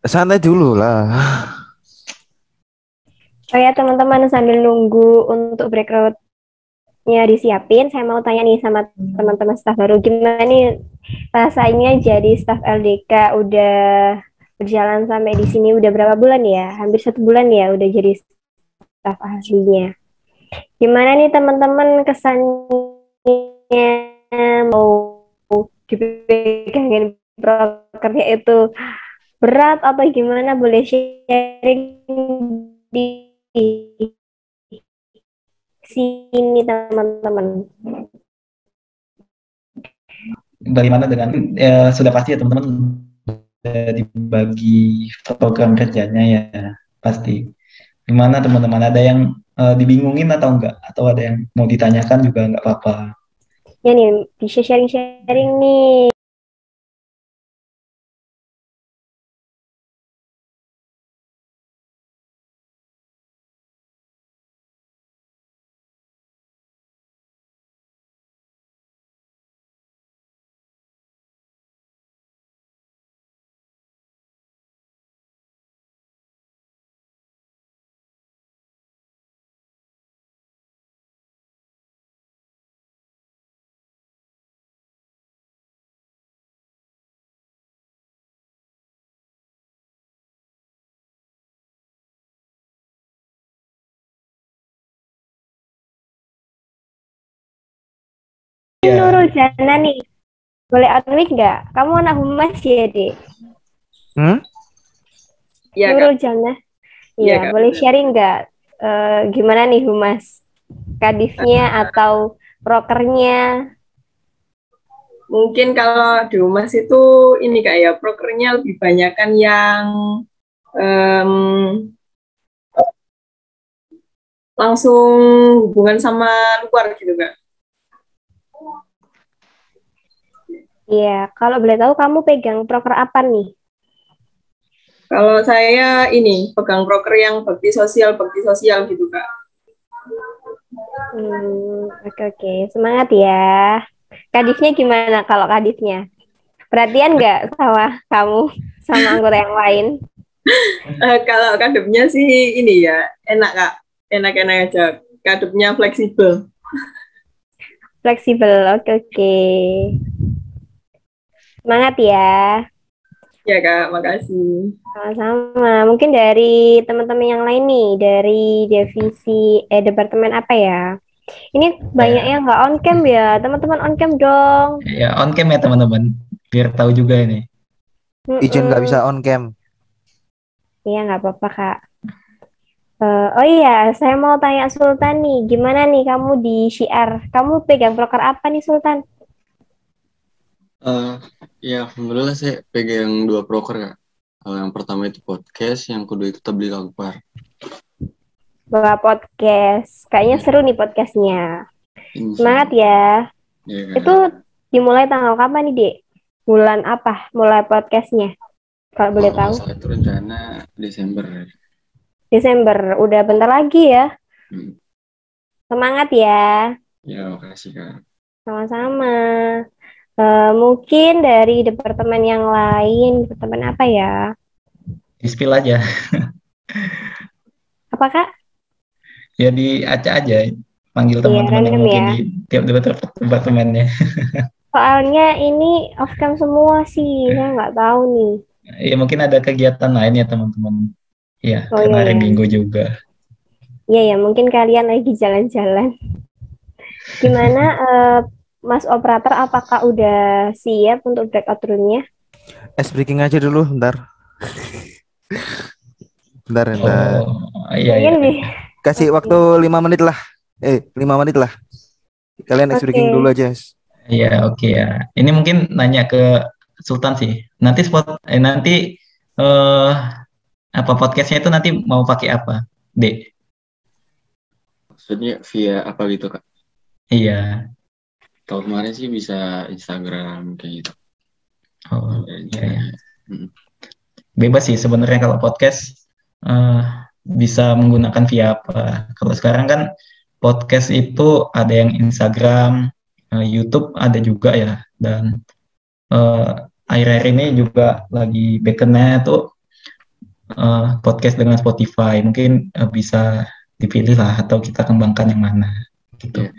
Santai dulu lah. Oh ya teman-teman, sambil nunggu untuk breakout-nya disiapin, saya mau tanya nih sama teman-teman staf baru, gimana nih rasanya jadi staf LDK udah berjalan sampai di sini udah berapa bulan ya? Hampir 1 bulan ya udah jadi staf ahlinya. Gimana nih teman-teman kesannya mau dipegangin prokernya itu berat atau gimana? Boleh sharing di sini teman-teman. Bagaimana dengan sudah pasti ya teman-teman dibagi program kerjanya ya pasti. Gimana teman-teman, ada yang dibingungin atau enggak, atau ada yang mau ditanyakan juga enggak apa-apa. Ya nih, bisa sharing-sharing nih. Ya. Nurul Jana nih, boleh unmic nggak? Kamu anak humas ya, Dek? Iya, Kak. Nurul Jana. Iya, Iya, Kak, boleh betul. sharing nggak? Gimana nih humas? Kadifnya atau prokernya? Mungkin kalau di Humas itu ini Kak ya, prokernya lebih banyak kan yang em, langsung hubungan sama luar gitu Kak. Iya, kalau boleh tahu kamu pegang proker apa nih? Kalau saya ini pegang proker yang bakti sosial gitu Kak. Oke. Semangat ya. Kadifnya gimana kalau kadifnya? Perhatian nggak sama kamu, sama anggota yang lain? Kalau kadepnya sih ini ya enak Kak, enak-enak aja. Kadepnya fleksibel. Fleksibel, oke. Semangat ya. Ya Kak, makasih. Sama-sama. Mungkin dari teman-teman yang lain nih, dari departemen apa ya? Ini banyak yang nggak on cam ya, teman-teman on cam dong. Ya, on cam ya teman-teman, biar tahu juga ini. Izin nggak bisa on cam. Iya, nggak apa-apa, Kak. Oh iya, saya mau tanya Sultan nih, gimana nih kamu di Syiar? Kamu pegang proker apa nih, Sultan? Ya, alhamdulillah saya pegang 2 proker Kak. Yang pertama itu podcast, yang kedua itu tabligh akbar. Bawa podcast. Kayaknya seru nih podcastnya. Semangat ya. Ya, Itu dimulai tanggal kapan nih, Dek? Bulan apa mulai podcastnya? Kalau boleh tahu. Salah itu rencana Desember. Desember, udah bentar lagi ya. Semangat ya. Ya, makasih Kak. Sama-sama. Mungkin dari departemen yang lain, departemen apa ya? Di-spill aja. Apa, Kak? Ya diacak aja, panggil teman-teman yang mungkin di tiap departemennya. Soalnya ini off cam semua sih, saya nggak tahu nih. Ya mungkin ada kegiatan lain ya teman-teman. Ya, karena hari Minggu juga. Iya ya, mungkin kalian lagi jalan-jalan. Gimana, Mas Operator, apakah udah siap untuk breakout room-nya? Ice breaking aja dulu, bentar. Bentar. Iya. Kasih waktu 5 menit lah. 5 menit lah. Kalian ice breaking dulu aja. Iya, oke ya. Ini mungkin nanya ke Sultan sih. Nanti eh apa podcastnya itu nanti mau pakai apa, Dek? Maksudnya via apa gitu Kak? Iya. Tahun kemarin sih bisa Instagram kayak gitu. Oh, Ada iya ya. caranya. Mm. Bebas sih sebenarnya kalau podcast eh, bisa menggunakan via apa. Kalau sekarang kan podcast itu ada yang Instagram, YouTube ada juga ya. Dan eh, akhir-akhir ini juga lagi backend-nya tuh podcast dengan Spotify. Mungkin bisa dipilih lah atau kita kembangkan yang mana gitu. Iya.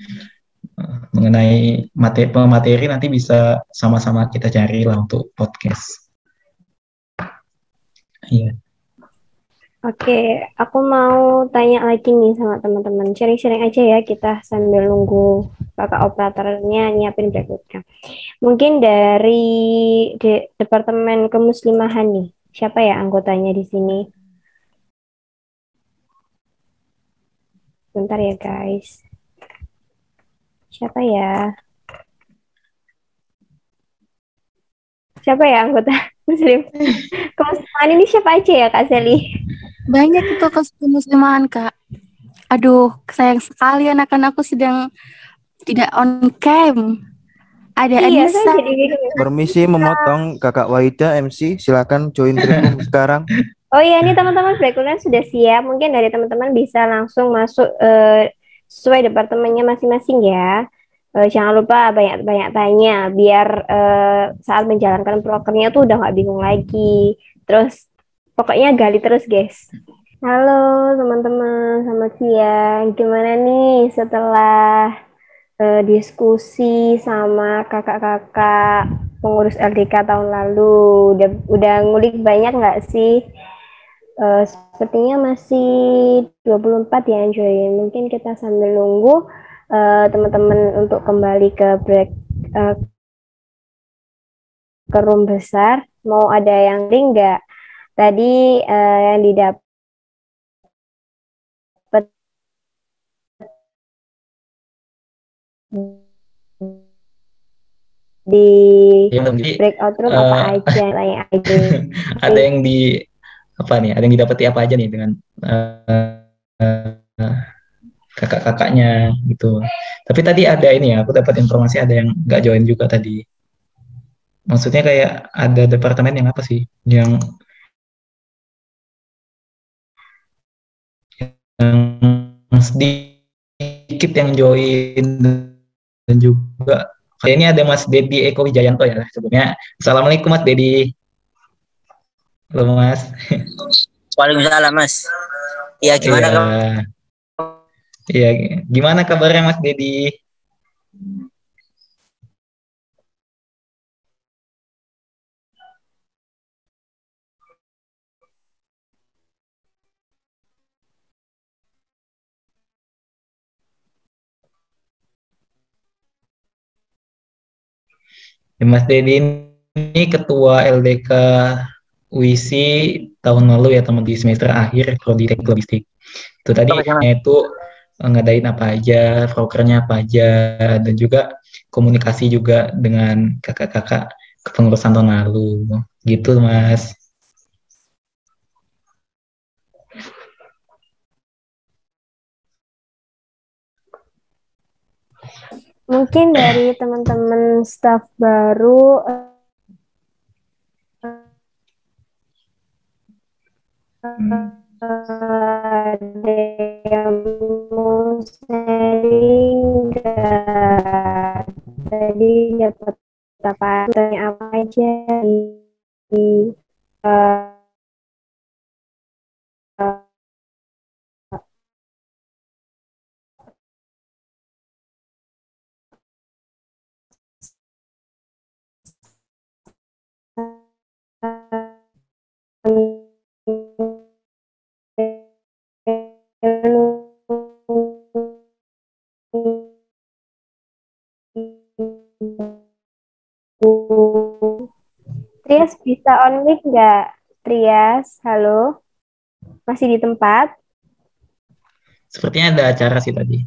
Mengenai materi nanti bisa sama-sama kita cari lah untuk podcast. Iya. Oke, aku mau tanya lagi nih sama teman-teman. Sharing-sharing aja ya kita sambil nunggu kakak operatornya nyiapin berikutnya. Mungkin dari Departemen Kemuslimahan nih. Siapa ya anggotanya di sini? Bentar ya guys. Siapa ya? Siapa ya anggota Muslim? Kemuslimahan ini siapa aja ya Kak Seli? Banyak itu kemuslimahan, Kak. Aduh, sayang sekali anak-anak aku sedang tidak on cam. Ada Iya, saya Anissa. jadi bingung. Permisi memotong Kakak Waida MC, silakan join Tribun sekarang. Oh iya, ini teman-teman breakroomnya sudah siap. Mungkin dari teman-teman bisa langsung masuk sesuai departemennya masing-masing ya. Jangan lupa banyak-banyak tanya, biar saat menjalankan prokernya tuh udah nggak bingung lagi. Terus pokoknya gali terus guys. Halo teman-teman, selamat siang. Gimana nih setelah diskusi sama kakak-kakak pengurus LDK tahun lalu? Udah ngulik banyak nggak sih? Sepertinya masih 24 ya yang join. Mungkin kita sambil nunggu teman-teman untuk kembali ke ke room besar. Mau ada yang link nggak? Tadi yang didapat di breakout room apa aja, tanya aja. Ada yang di apa nih? Ada yang didapati apa aja nih dengan kakak-kakaknya gitu. Tapi tadi ada ini ya, aku dapat informasi ada yang nggak join juga tadi. Maksudnya kayak ada departemen yang apa sih? Yang sedikit yang join dan juga kayak ini ada Mas Dedi Eko Wijayanto ya sebelumnya. Assalamualaikum Mas Dedi. Halo Mas. Waalaikumsalam Mas. Iya gimana kabar? Iya, gimana kabarnya Mas Dedi? Mas Dedi ini ketua LDK UISI tahun lalu ya teman di semester akhir prodi teknik logistik. Itu tadi itu ngadain apa aja, prokernya apa aja, dan juga komunikasi juga dengan kakak-kakak kepengurusan tahun lalu. Gitu Mas. Mungkin dari teman-teman staff baru ada yang mau sharing nggak? Tadi dapat apa aja di Trias bisa on mic nggak? Trias, halo? Masih di tempat? Sepertinya ada acara sih tadi.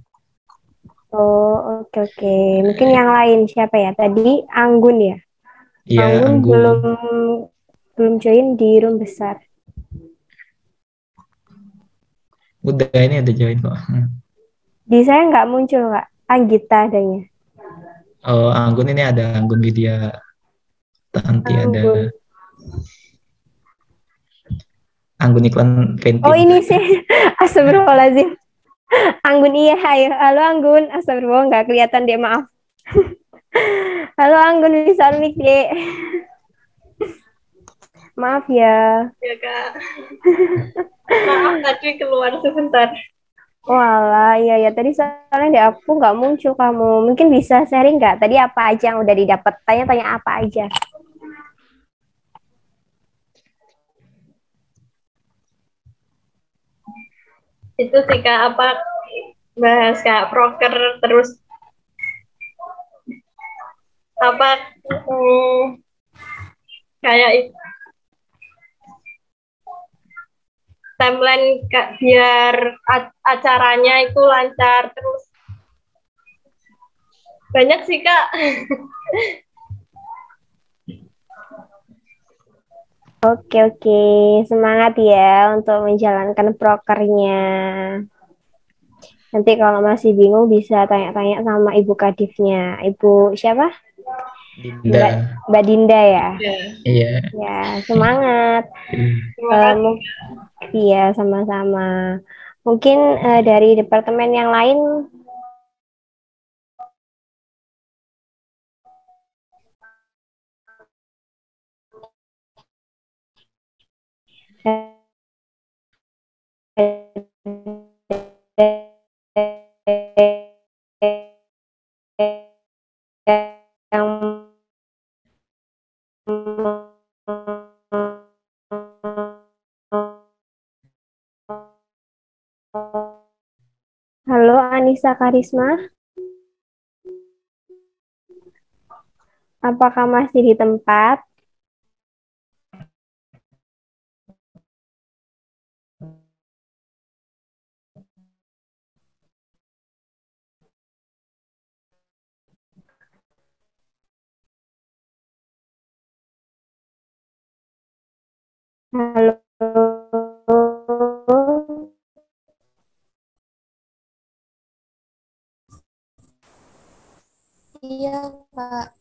Oh, oke. Mungkin yang lain siapa ya? Tadi Anggun ya? Iya, Anggun Anggun. belum join di room besar. Udah ini ada join kok. Di saya nggak muncul, Kak. Anggita adanya. Oh, Anggun ini ada Anggun Widya Tanti, ada Anggun. Anggun iklan Oh, Fenty. ini sih. Astagfirullahaladzim. Anggun, iya, ayo. Halo Anggun. Astagfirullah, nggak kelihatan deh, maaf. Halo Anggun, bisa mic deh. Maaf ya. Ya Kak. Maaf tadi keluar sebentar. Walah, iya ya. Tadi soalnya di aku nggak muncul kamu. Mungkin bisa sharing nggak? Tadi apa aja yang udah didapat? Tanya-tanya apa aja? Itu sih Kak, apa bahas Kak proker terus apa kayak timeline Kak, biar acaranya itu lancar terus. Banyak sih Kak. Oke. Semangat ya untuk menjalankan prokernya. Nanti kalau masih bingung bisa tanya-tanya sama Ibu Kadifnya. Ibu siapa? Dinda. Mbak Dinda ya? Iya. Ya, semangat. Iya, sama-sama. Mungkin dari departemen yang lain yang Halo Anissa Karisma, apakah masih di tempat? Halo. Iya, Kak.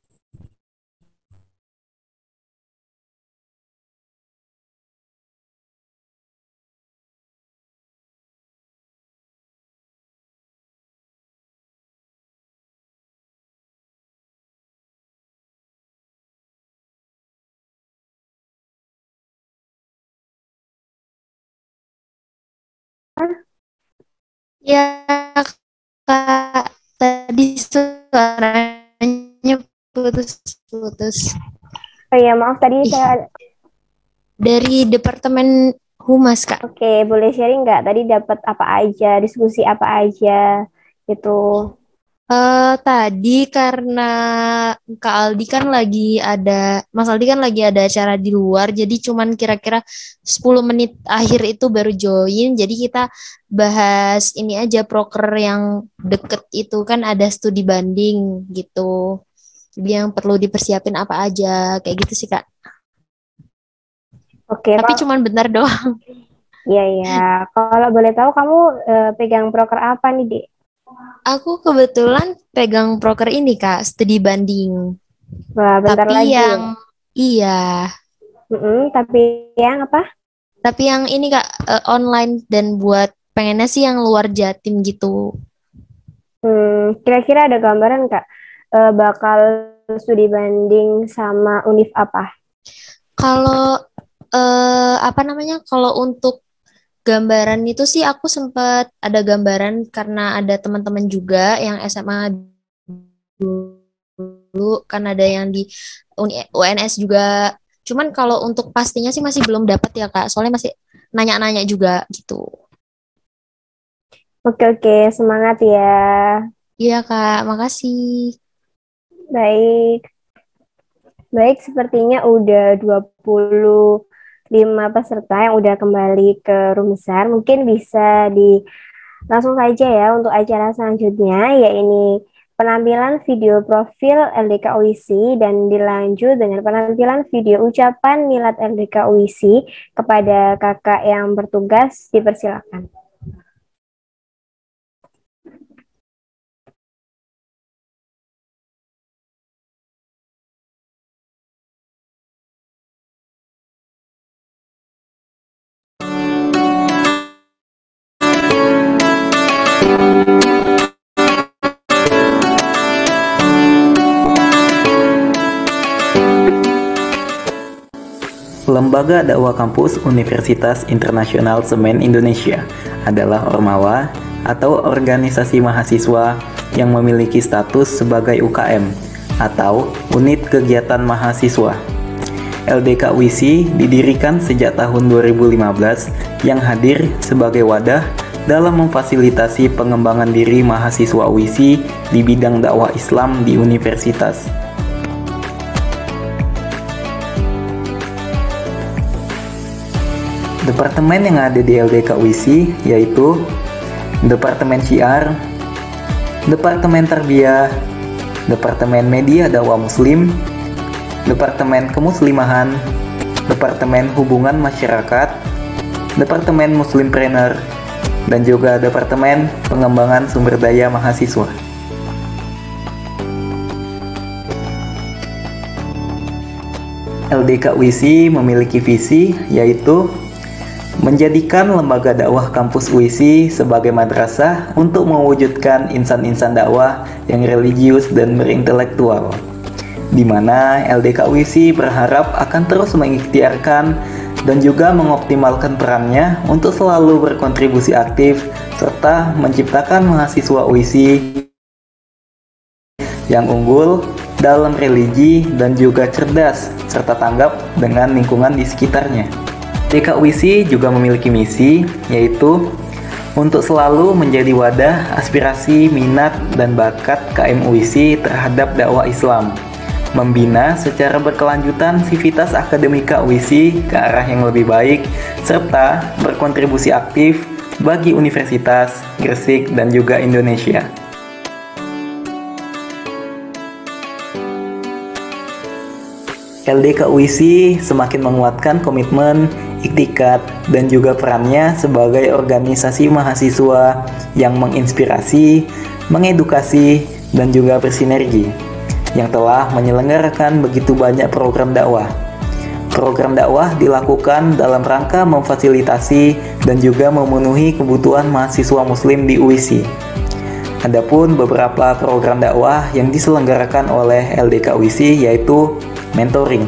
Ya, Kak. Tadi suaranya putus-putus. Oh ya, maaf tadi saya Dari Departemen Humas, Kak. Oke, boleh sharing nggak? Tadi dapat apa aja, diskusi apa aja, gitu. Tadi karena Kak Aldi kan lagi ada, Mas Aldi kan lagi ada acara di luar, jadi cuman kira-kira 10 menit akhir itu baru join, jadi kita bahas ini aja proker yang deket itu kan ada studi banding gitu. Jadi yang perlu dipersiapin apa aja, kayak gitu sih Kak. Oke, Tapi cuman bentar doang. Iya. Kalau boleh tahu kamu pegang proker apa nih, Dek? Aku kebetulan pegang proker ini Kak, studi banding. Wah, bentar Tapi lagi ya. yang iya. Tapi yang apa? Tapi yang ini Kak, online dan buat pengennya sih yang luar Jatim gitu. Kira-kira ada gambaran Kak, bakal studi banding sama univ apa? Kalau apa namanya? Kalau untuk gambaran itu sih aku sempat ada gambaran karena ada teman-teman juga yang SMA dulu kan ada yang di UNS juga. Cuman kalau untuk pastinya sih masih belum dapat ya Kak. Soalnya masih nanya-nanya juga gitu. Oke, semangat ya. Iya Kak, makasih. Baik, sepertinya udah 25 peserta yang udah kembali ke room besar. Mungkin bisa langsung saja ya untuk acara selanjutnya, ya ini penampilan video profil LDK UISI dan dilanjut dengan penampilan video ucapan milad LDK UISI. Kepada kakak yang bertugas, dipersilakan. Lembaga Dakwah Kampus Universitas Internasional Semen Indonesia adalah Ormawa atau organisasi mahasiswa yang memiliki status sebagai UKM atau Unit Kegiatan Mahasiswa. LDK UISI didirikan sejak tahun 2015 yang hadir sebagai wadah dalam memfasilitasi pengembangan diri mahasiswa UISI di bidang dakwah Islam di universitas. Departemen yang ada di LDK UISI yaitu Departemen Syiar, Departemen Tarbiyah, Departemen Media Dakwah Muslim, Departemen Kemuslimahan, Departemen Hubungan Masyarakat, Departemen Muslimpreneur, dan juga Departemen Pengembangan Sumber Daya Mahasiswa. LDK UISI memiliki visi yaitu menjadikan lembaga dakwah kampus UISI sebagai madrasah untuk mewujudkan insan-insan dakwah yang religius dan berintelektual, di mana LDK UISI berharap akan terus mengikhtiarkan dan juga mengoptimalkan perannya untuk selalu berkontribusi aktif serta menciptakan mahasiswa UISI yang unggul dalam religi dan juga cerdas serta tanggap dengan lingkungan di sekitarnya. LDK UISI juga memiliki misi, yaitu untuk selalu menjadi wadah aspirasi, minat, dan bakat KM UISI terhadap dakwah Islam, membina secara berkelanjutan sivitas akademika UISI ke arah yang lebih baik, serta berkontribusi aktif bagi Universitas, Gresik, dan juga Indonesia. LDK UISI semakin menguatkan komitmen, iktikat, dan juga perannya sebagai organisasi mahasiswa yang menginspirasi, mengedukasi, dan juga bersinergi, yang telah menyelenggarakan begitu banyak program dakwah. Program dakwah dilakukan dalam rangka memfasilitasi dan juga memenuhi kebutuhan mahasiswa muslim di UISI. Adapun beberapa program dakwah yang diselenggarakan oleh LDK UISI yaitu mentoring,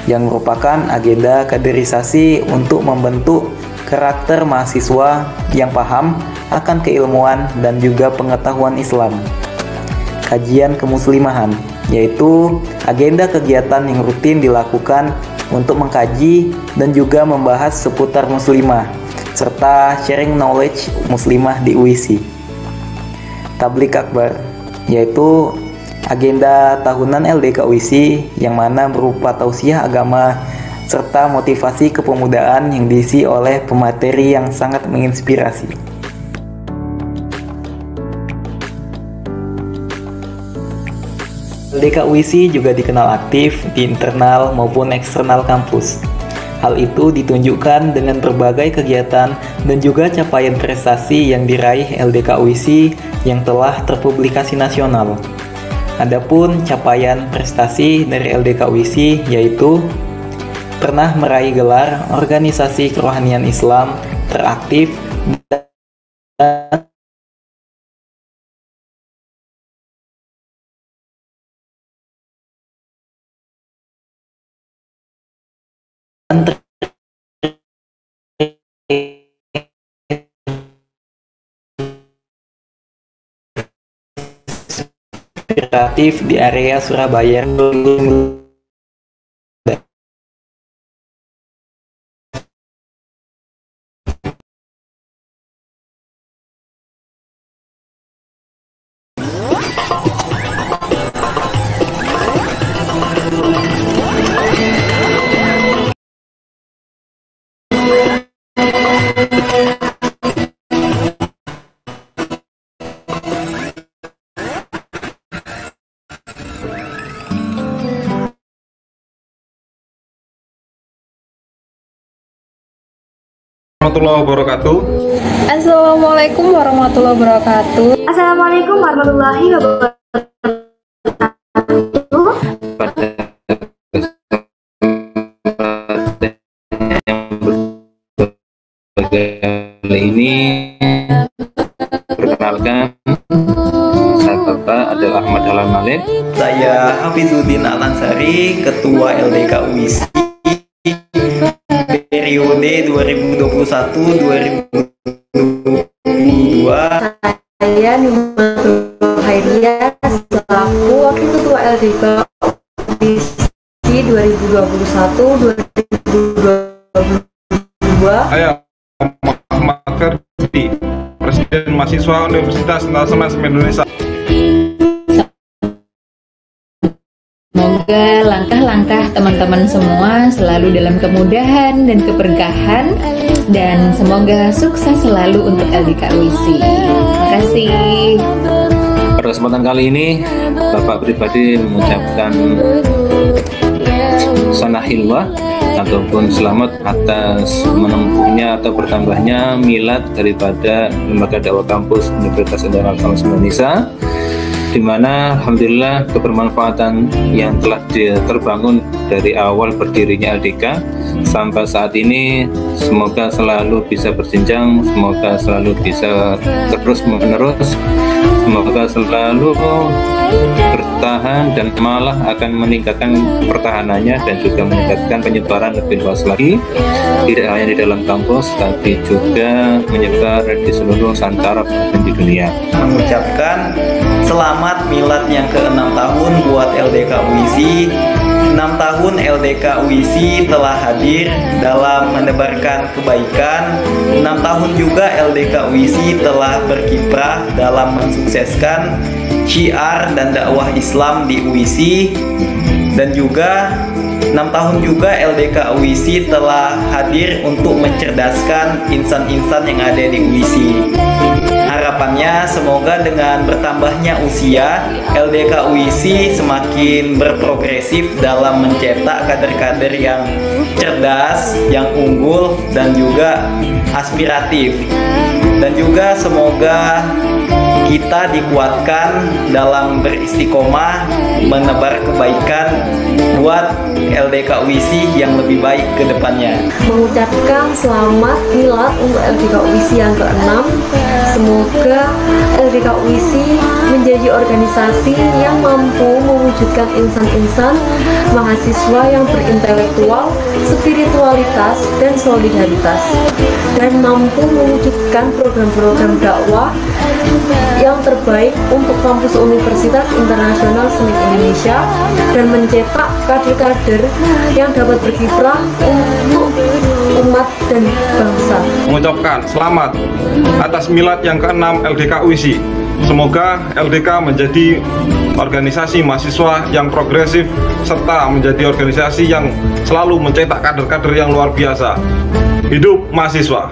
yang merupakan agenda kaderisasi untuk membentuk karakter mahasiswa yang paham akan keilmuan dan juga pengetahuan Islam. Kajian kemuslimahan, yaitu agenda kegiatan yang rutin dilakukan untuk mengkaji dan juga membahas seputar muslimah, serta sharing knowledge muslimah di UISI. Tablik Akbar, yaitu agenda tahunan LDK UISI yang mana berupa tausiah agama serta motivasi kepemudaan yang diisi oleh pemateri yang sangat menginspirasi. LDK UISI juga dikenal aktif di internal maupun eksternal kampus. Hal itu ditunjukkan dengan berbagai kegiatan dan juga capaian prestasi yang diraih LDK UISI yang telah terpublikasi nasional. Adapun capaian prestasi dari LDK UISI yaitu pernah meraih gelar organisasi kerohanian Islam teraktif dan kreatif di area Surabaya. warahmatullahi wabarakatuh. Assalamualaikum warahmatullahi wabarakatuh. Assalamualaikum warahmatullahi wabarakatuh. Kali ini perkenalkan, saya Bapak adalah Ahmad Dahlan Malik. Saya Hafizuddin Al-Ansari, Ketua LDK UISI periode 2021-2022. Saya Nimatul Hairiah selaku Wakil Ketua LDK UISI 2021-2022. Saya Muhammad Ferdi, Presiden Mahasiswa Universitas Nasional Indonesia. Semoga langkah-langkah teman-teman semua selalu dalam kemudahan dan keberkahan, dan semoga sukses selalu untuk LDK UISI. Terima kasih. Pada kesempatan kali ini, Bapak pribadi mengucapkan sanahilwah ataupun selamat atas menempuhnya atau bertambahnya milad daripada Lembaga Dakwah Kampus Universitas Indonesia, di mana alhamdulillah kebermanfaatan yang telah terbangun dari awal berdirinya LDK sampai saat ini semoga selalu bisa berjenjang, semoga selalu bisa terus menerus, semoga selalu bertahan dan malah akan meningkatkan pertahanannya dan juga meningkatkan penyebaran lebih luas lagi, tidak hanya di dalam kampus tapi juga menyebar di seluruh Nusantara dan di dunia. Mengucapkan selamat milad yang ke-6 tahun buat LDK UISI. 6 tahun LDK UISI telah hadir dalam menebarkan kebaikan. 6 tahun juga LDK UISI telah berkiprah dalam mensukseskan syiar dan dakwah Islam di UISI. Dan juga 6 tahun juga LDK UISI telah hadir untuk mencerdaskan insan-insan yang ada di UISI. Harapannya semoga dengan bertambahnya usia, LDK UISI semakin berprogresif dalam mencetak kader-kader yang cerdas, yang unggul, dan juga aspiratif. Dan juga semoga kita dikuatkan dalam beristiqomah menebar kebaikan buat LDK UISI yang lebih baik ke depannya. Mengucapkan selamat milad untuk LDK UISI yang ke-6. Semoga LDK UISI menjadi organisasi yang mampu mewujudkan insan-insan mahasiswa yang berintelektual, spiritualitas, dan solidaritas, dan mampu mewujudkan program-program dakwah yang terbaik untuk kampus Universitas Internasional Senik Indonesia dan mencetak kader-kader yang dapat berkiprah untuk umat dan bangsa. Mengucapkan selamat atas milad yang ke-6 LDK UISI. Semoga LDK menjadi organisasi mahasiswa yang progresif serta menjadi organisasi yang selalu mencetak kader-kader yang luar biasa. Hidup mahasiswa.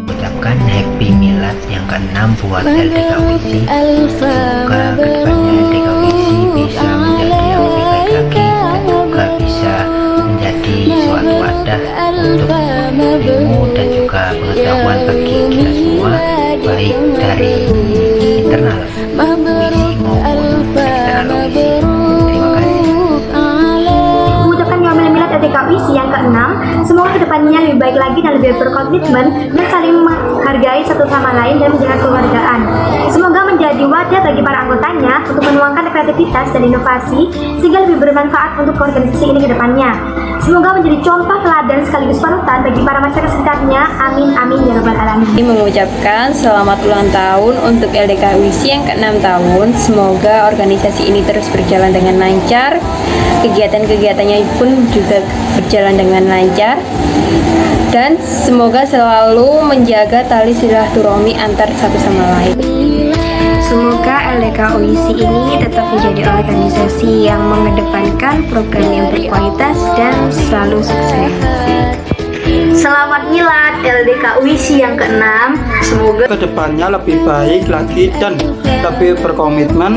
Ucapkan happy milad yang ke-6 buat LDK UISI. Semoga kedepannya LDK UISI bisa menjadi yang lebih baik lagi dan juga bisa menjadi suatu wadah untuk ilmu dan juga pengetahuan bagi kita semua, baik dari internal UISI maupun eksternal UISI. Terima kasih. Mengucapkan Yaumil Milad LDK UISI yang ke-6, semoga kedepannya lebih baik lagi dan lebih berkomitmen dan saling menghargai satu sama lain dan menjaga kekeluargaan. Semoga menjadi wadah bagi para anggotanya untuk menuangkan kreativitas dan inovasi sehingga lebih bermanfaat untuk organisasi ini ke depannya. Semoga menjadi contoh teladan sekaligus panutan bagi para masyarakat sekitarnya. Amin amin ya rabbal alamin. Mengucapkan selamat ulang tahun untuk LDK UISI yang ke-6 tahun. Semoga organisasi ini terus berjalan dengan lancar. Kegiatan-kegiatannya pun juga berjalan dengan lancar. Dan semoga selalu menjaga tali silaturahmi antar satu sama lain. Semoga LDK UISI ini tetap menjadi organisasi yang mengedepankan program yang berkualitas dan selalu sukses. Selamat milad LDK UISI yang ke-6. Semoga kedepannya lebih baik lagi dan lebih berkomitmen,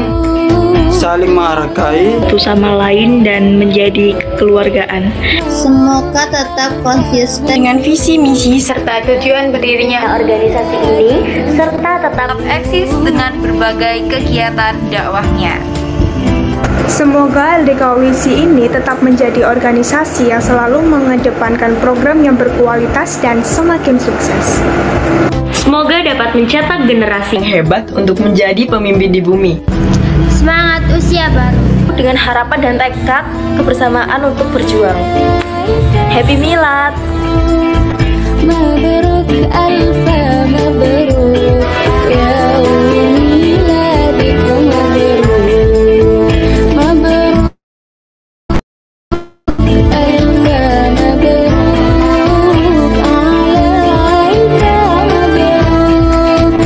saling menghargai satu sama lain dan menjadi kekeluargaan. Semoga tetap konsisten dengan visi misi serta tujuan berdirinya organisasi ini, serta tetap eksis dengan berbagai kegiatan dakwahnya. Semoga LDK UISI ini tetap menjadi organisasi yang selalu mengedepankan program yang berkualitas dan semakin sukses. Semoga dapat mencetak generasi yang hebat untuk menjadi pemimpin di bumi. Semangat usia baru dengan harapan dan tekad kebersamaan untuk berjuang. Happy Milad. Mabruk alfa mabruk ya miladikum mabruk mabruk alfa mabruk alaika mabruk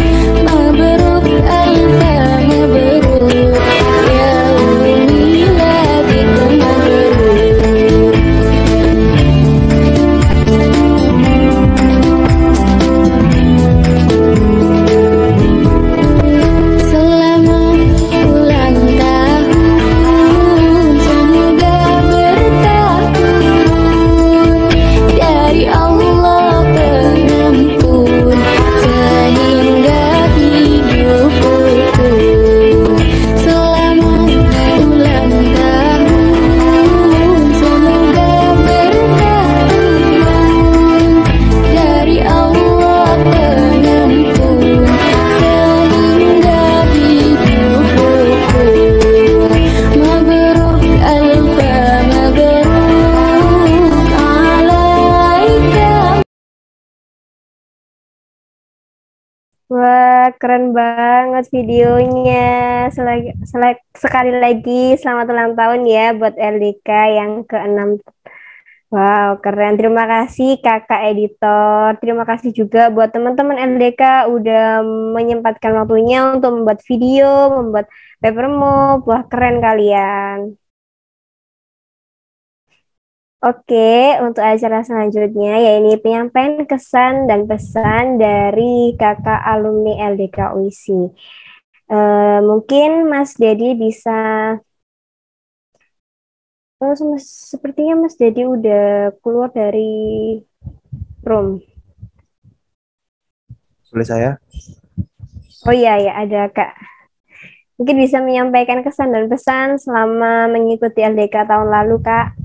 mabruk alfa mabruk ya miladikum mabruk. Wah, keren banget videonya. Sekali lagi selamat ulang tahun ya buat LDK yang ke-6. Wow, keren. Terima kasih kakak editor. Terima kasih juga buat teman-teman LDK udah menyempatkan waktunya untuk membuat video, membuat paper move. Wah, keren kalian. Oke, untuk acara selanjutnya yaitu penyampaian kesan dan pesan dari kakak alumni LDK UISI. Mungkin Mas Dedi bisa. Sepertinya Mas Dedi udah keluar dari room. Boleh saya? Oh iya ya, ada Kak. Mungkin bisa menyampaikan kesan dan pesan selama mengikuti LDK tahun lalu, Kak.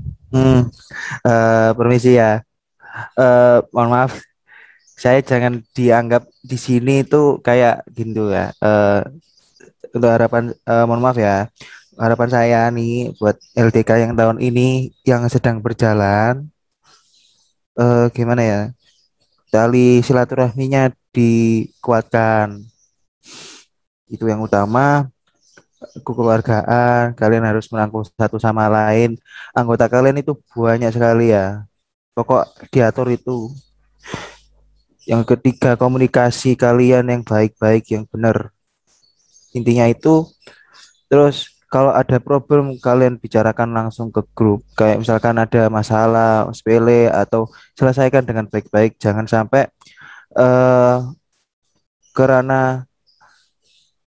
Permisi ya. Mohon maaf, saya jangan dianggap di sini itu kayak gitu ya. Untuk harapan, mohon maaf ya. Harapan saya nih buat LDK yang tahun ini yang sedang berjalan, gimana ya? Tali silaturahminya dikuatkan. Itu yang utama. Kekeluargaan, kalian harus merangkul satu sama lain. Anggota kalian itu banyak sekali ya. Pokok diatur itu. Yang ketiga, komunikasi kalian yang baik-baik, yang benar. Intinya itu. Terus kalau ada problem, kalian bicarakan langsung ke grup. Kayak misalkan ada masalah sepele atau selesaikan dengan baik-baik. Jangan sampai karena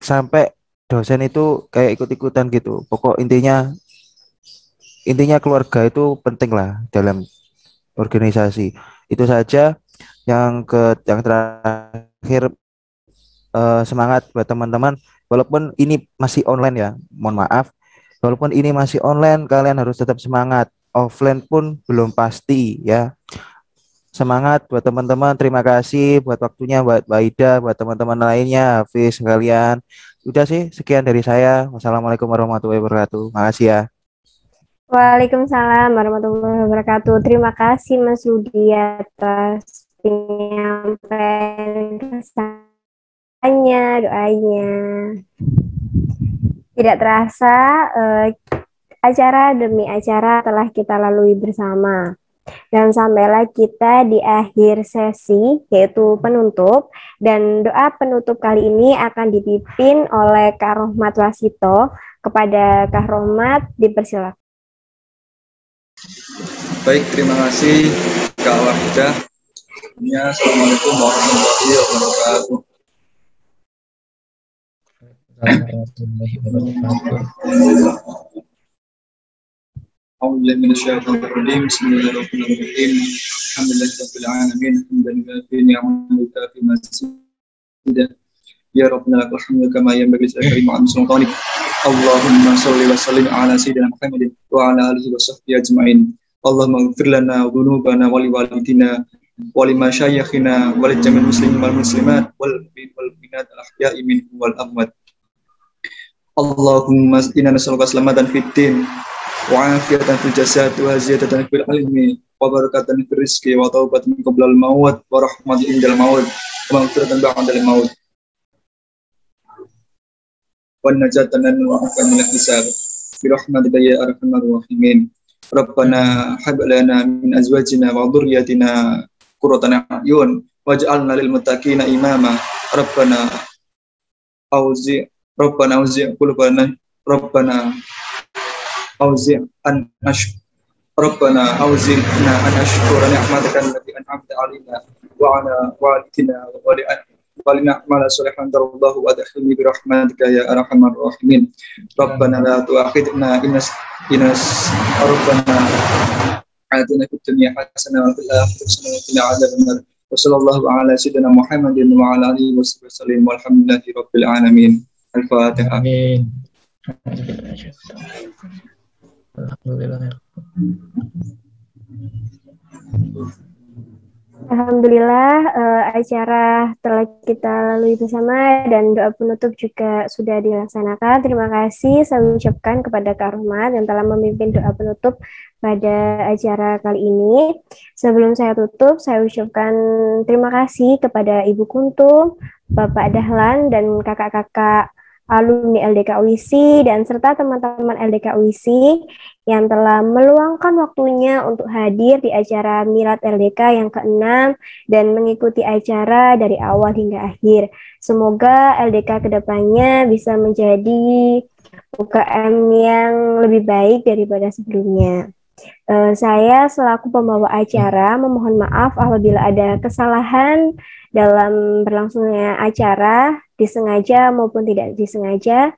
sampai dosen itu kayak ikut-ikutan gitu. Pokok intinya keluarga itu penting lah dalam organisasi. Itu saja. Yang terakhir, semangat buat teman-teman. Walaupun ini masih online ya, mohon maaf. Walaupun ini masih online, kalian harus tetap semangat. Offline pun belum pasti ya. Semangat buat teman-teman. Terima kasih buat waktunya, buat Mbak Ida, buat teman-teman lainnya, Hafiz sekalian. Udah sih, sekian dari saya. Wassalamualaikum warahmatullahi wabarakatuh. Makasih ya. Waalaikumsalam warahmatullahi wabarakatuh. Terima kasih Mas Rudi atas penyampaian kesannya, doanya. Tidak terasa, acara demi acara telah kita lalui bersama. Dan sampailah kita di akhir sesi, yaitu penutup. Dan doa penutup kali ini akan dipimpin oleh Kak Rohmat Wasito. Kepada Kak Rohmat, dipersilakan. Baik, terima kasih Wahidah. Assalamualaikum warahmatullahi wabarakatuh. warahmatullahi wabarakatuh. A'udzubillahi minasyaitonir rajim. Bismillahirrahmanirrahim. Alhamdulillahirabbil alamin. Hamdan fi ni'matika fi masjidah. Ya Rabbana lakal hamdu kama yanbaghi li karimati sultanik. Allahumma shalli wa sallim ala sayyidina Muhammadin wa ala alihi wa sahbihi ajma'in. Allahumma ighfir lana dhunubana wa liwalidina wa limasyayikhina wa lijamil muslimin wal muslimat wal mu'minat al ahya'i minhum wal amwat. Allahumma inna nas'aluka salamatan fid din wa afiyatan fil jasad wa ziyadatan fil ilmi wa barakatan fil rizqi wa taubatan qabla al maut wa rahmatan indal maut wa maghfiratan ba'da al maut wa najatan wa afwan min hisab bi rahmatika ya arhamar rahimin. Rabbana hab lana min azwajina wa dhurriyyatina qurrata a'yun waj'alna lil muttaqina imama. Rabbana auzi qulubana Rabbana auzina an ashkura ni'mataka allati an'amta 'alaina wa 'ala walidina wa lin'amala shalihan tardahu wa adkhilni bi rahmatika ya arhamar rahimin. Rabbana la tu'akhidna in rabbana atina fid dunya hasanah wa fil akhirati hasanah wa qina adzaban nar. Wa sallallahu ala sayyidina Muhammadin wa ala alihi wa sallam walhamdulillahi rabbil alamin. Al-Fatihah. Amin. Alhamdulillah, acara telah kita lalui bersama dan doa penutup juga sudah dilaksanakan. Terima kasih saya ucapkan kepada Kak Rohmat yang telah memimpin doa penutup pada acara kali ini. Sebelum saya tutup, saya ucapkan terima kasih kepada Ibu Kuntum, Bapak Dahlan, dan kakak-kakak alumni LDK UISI dan serta teman-teman LDK UISI yang telah meluangkan waktunya untuk hadir di acara Milad LDK yang ke-6 dan mengikuti acara dari awal hingga akhir. Semoga LDK kedepannya bisa menjadi UKM yang lebih baik daripada sebelumnya. Saya selaku pembawa acara memohon maaf apabila ada kesalahan dalam berlangsungnya acara, disengaja maupun tidak disengaja.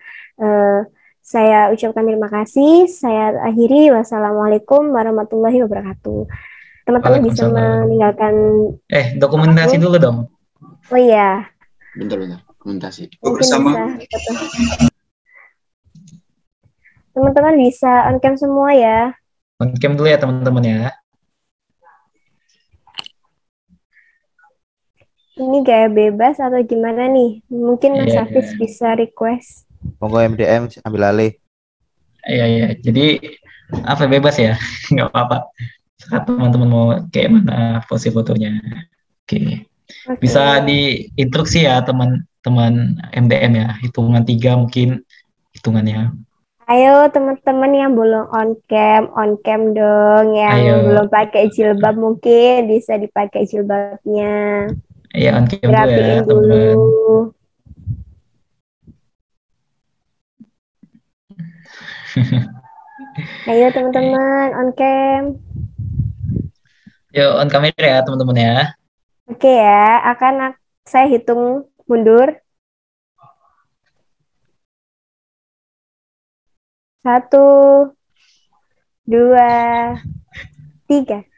Saya ucapkan terima kasih. Saya akhiri. Wassalamualaikum warahmatullahi wabarakatuh. Teman-teman bisa meninggalkan. Dokumentasi dulu dong. Oh iya. Bentar. Dokumentasi. Bersama. Teman-teman bisa on cam semua ya. On cam dulu ya teman-teman ya. Ini gaya bebas atau gimana nih? Mungkin Mas Hafiz bisa request. Monggo MDM ambil alih. Iya. Jadi apa bebas ya? Nggak apa-apa. Saat teman-teman mau kayak mana pose fotonya. Oke. Bisa diinstruksi ya teman-teman MDM ya. Hitungan 3 mungkin hitungannya. Ayo teman-teman yang belum on cam dong. Yang belum pakai jilbab mungkin bisa dipakai jilbabnya. Iya, on cam dulu ya, teman-teman. Ayo teman-teman, on cam. Yuk, on kamera ya, teman-teman ya. Oke ya, akan saya hitung mundur. 1, 2, 3.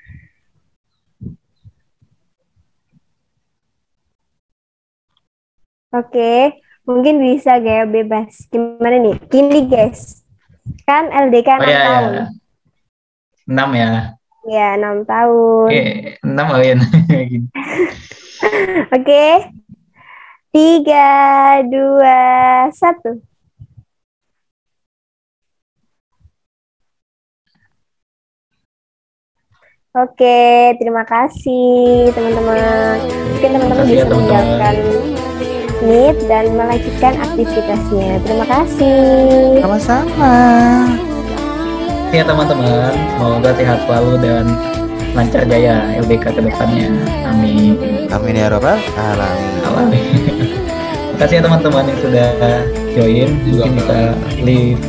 Oke, mungkin bisa gaya bebas. Gimana nih? Gini guys, kan LDK 6 tahun. 6 ya? Ya, 6 tahun. Oke, 6 Win. Oke, 3, 2, 1. Oke, terima kasih teman-teman. Mungkin teman-teman bisa meninggalkan Meet dan melanjutkan aktivitasnya. Terima kasih. Sama-sama. Ya teman-teman, semoga sehat selalu dan lancar jaya LDK ke depannya. Amin. Amin ya rabbal alamin. Terima kasih ya teman-teman yang sudah join. Mungkin bisa leave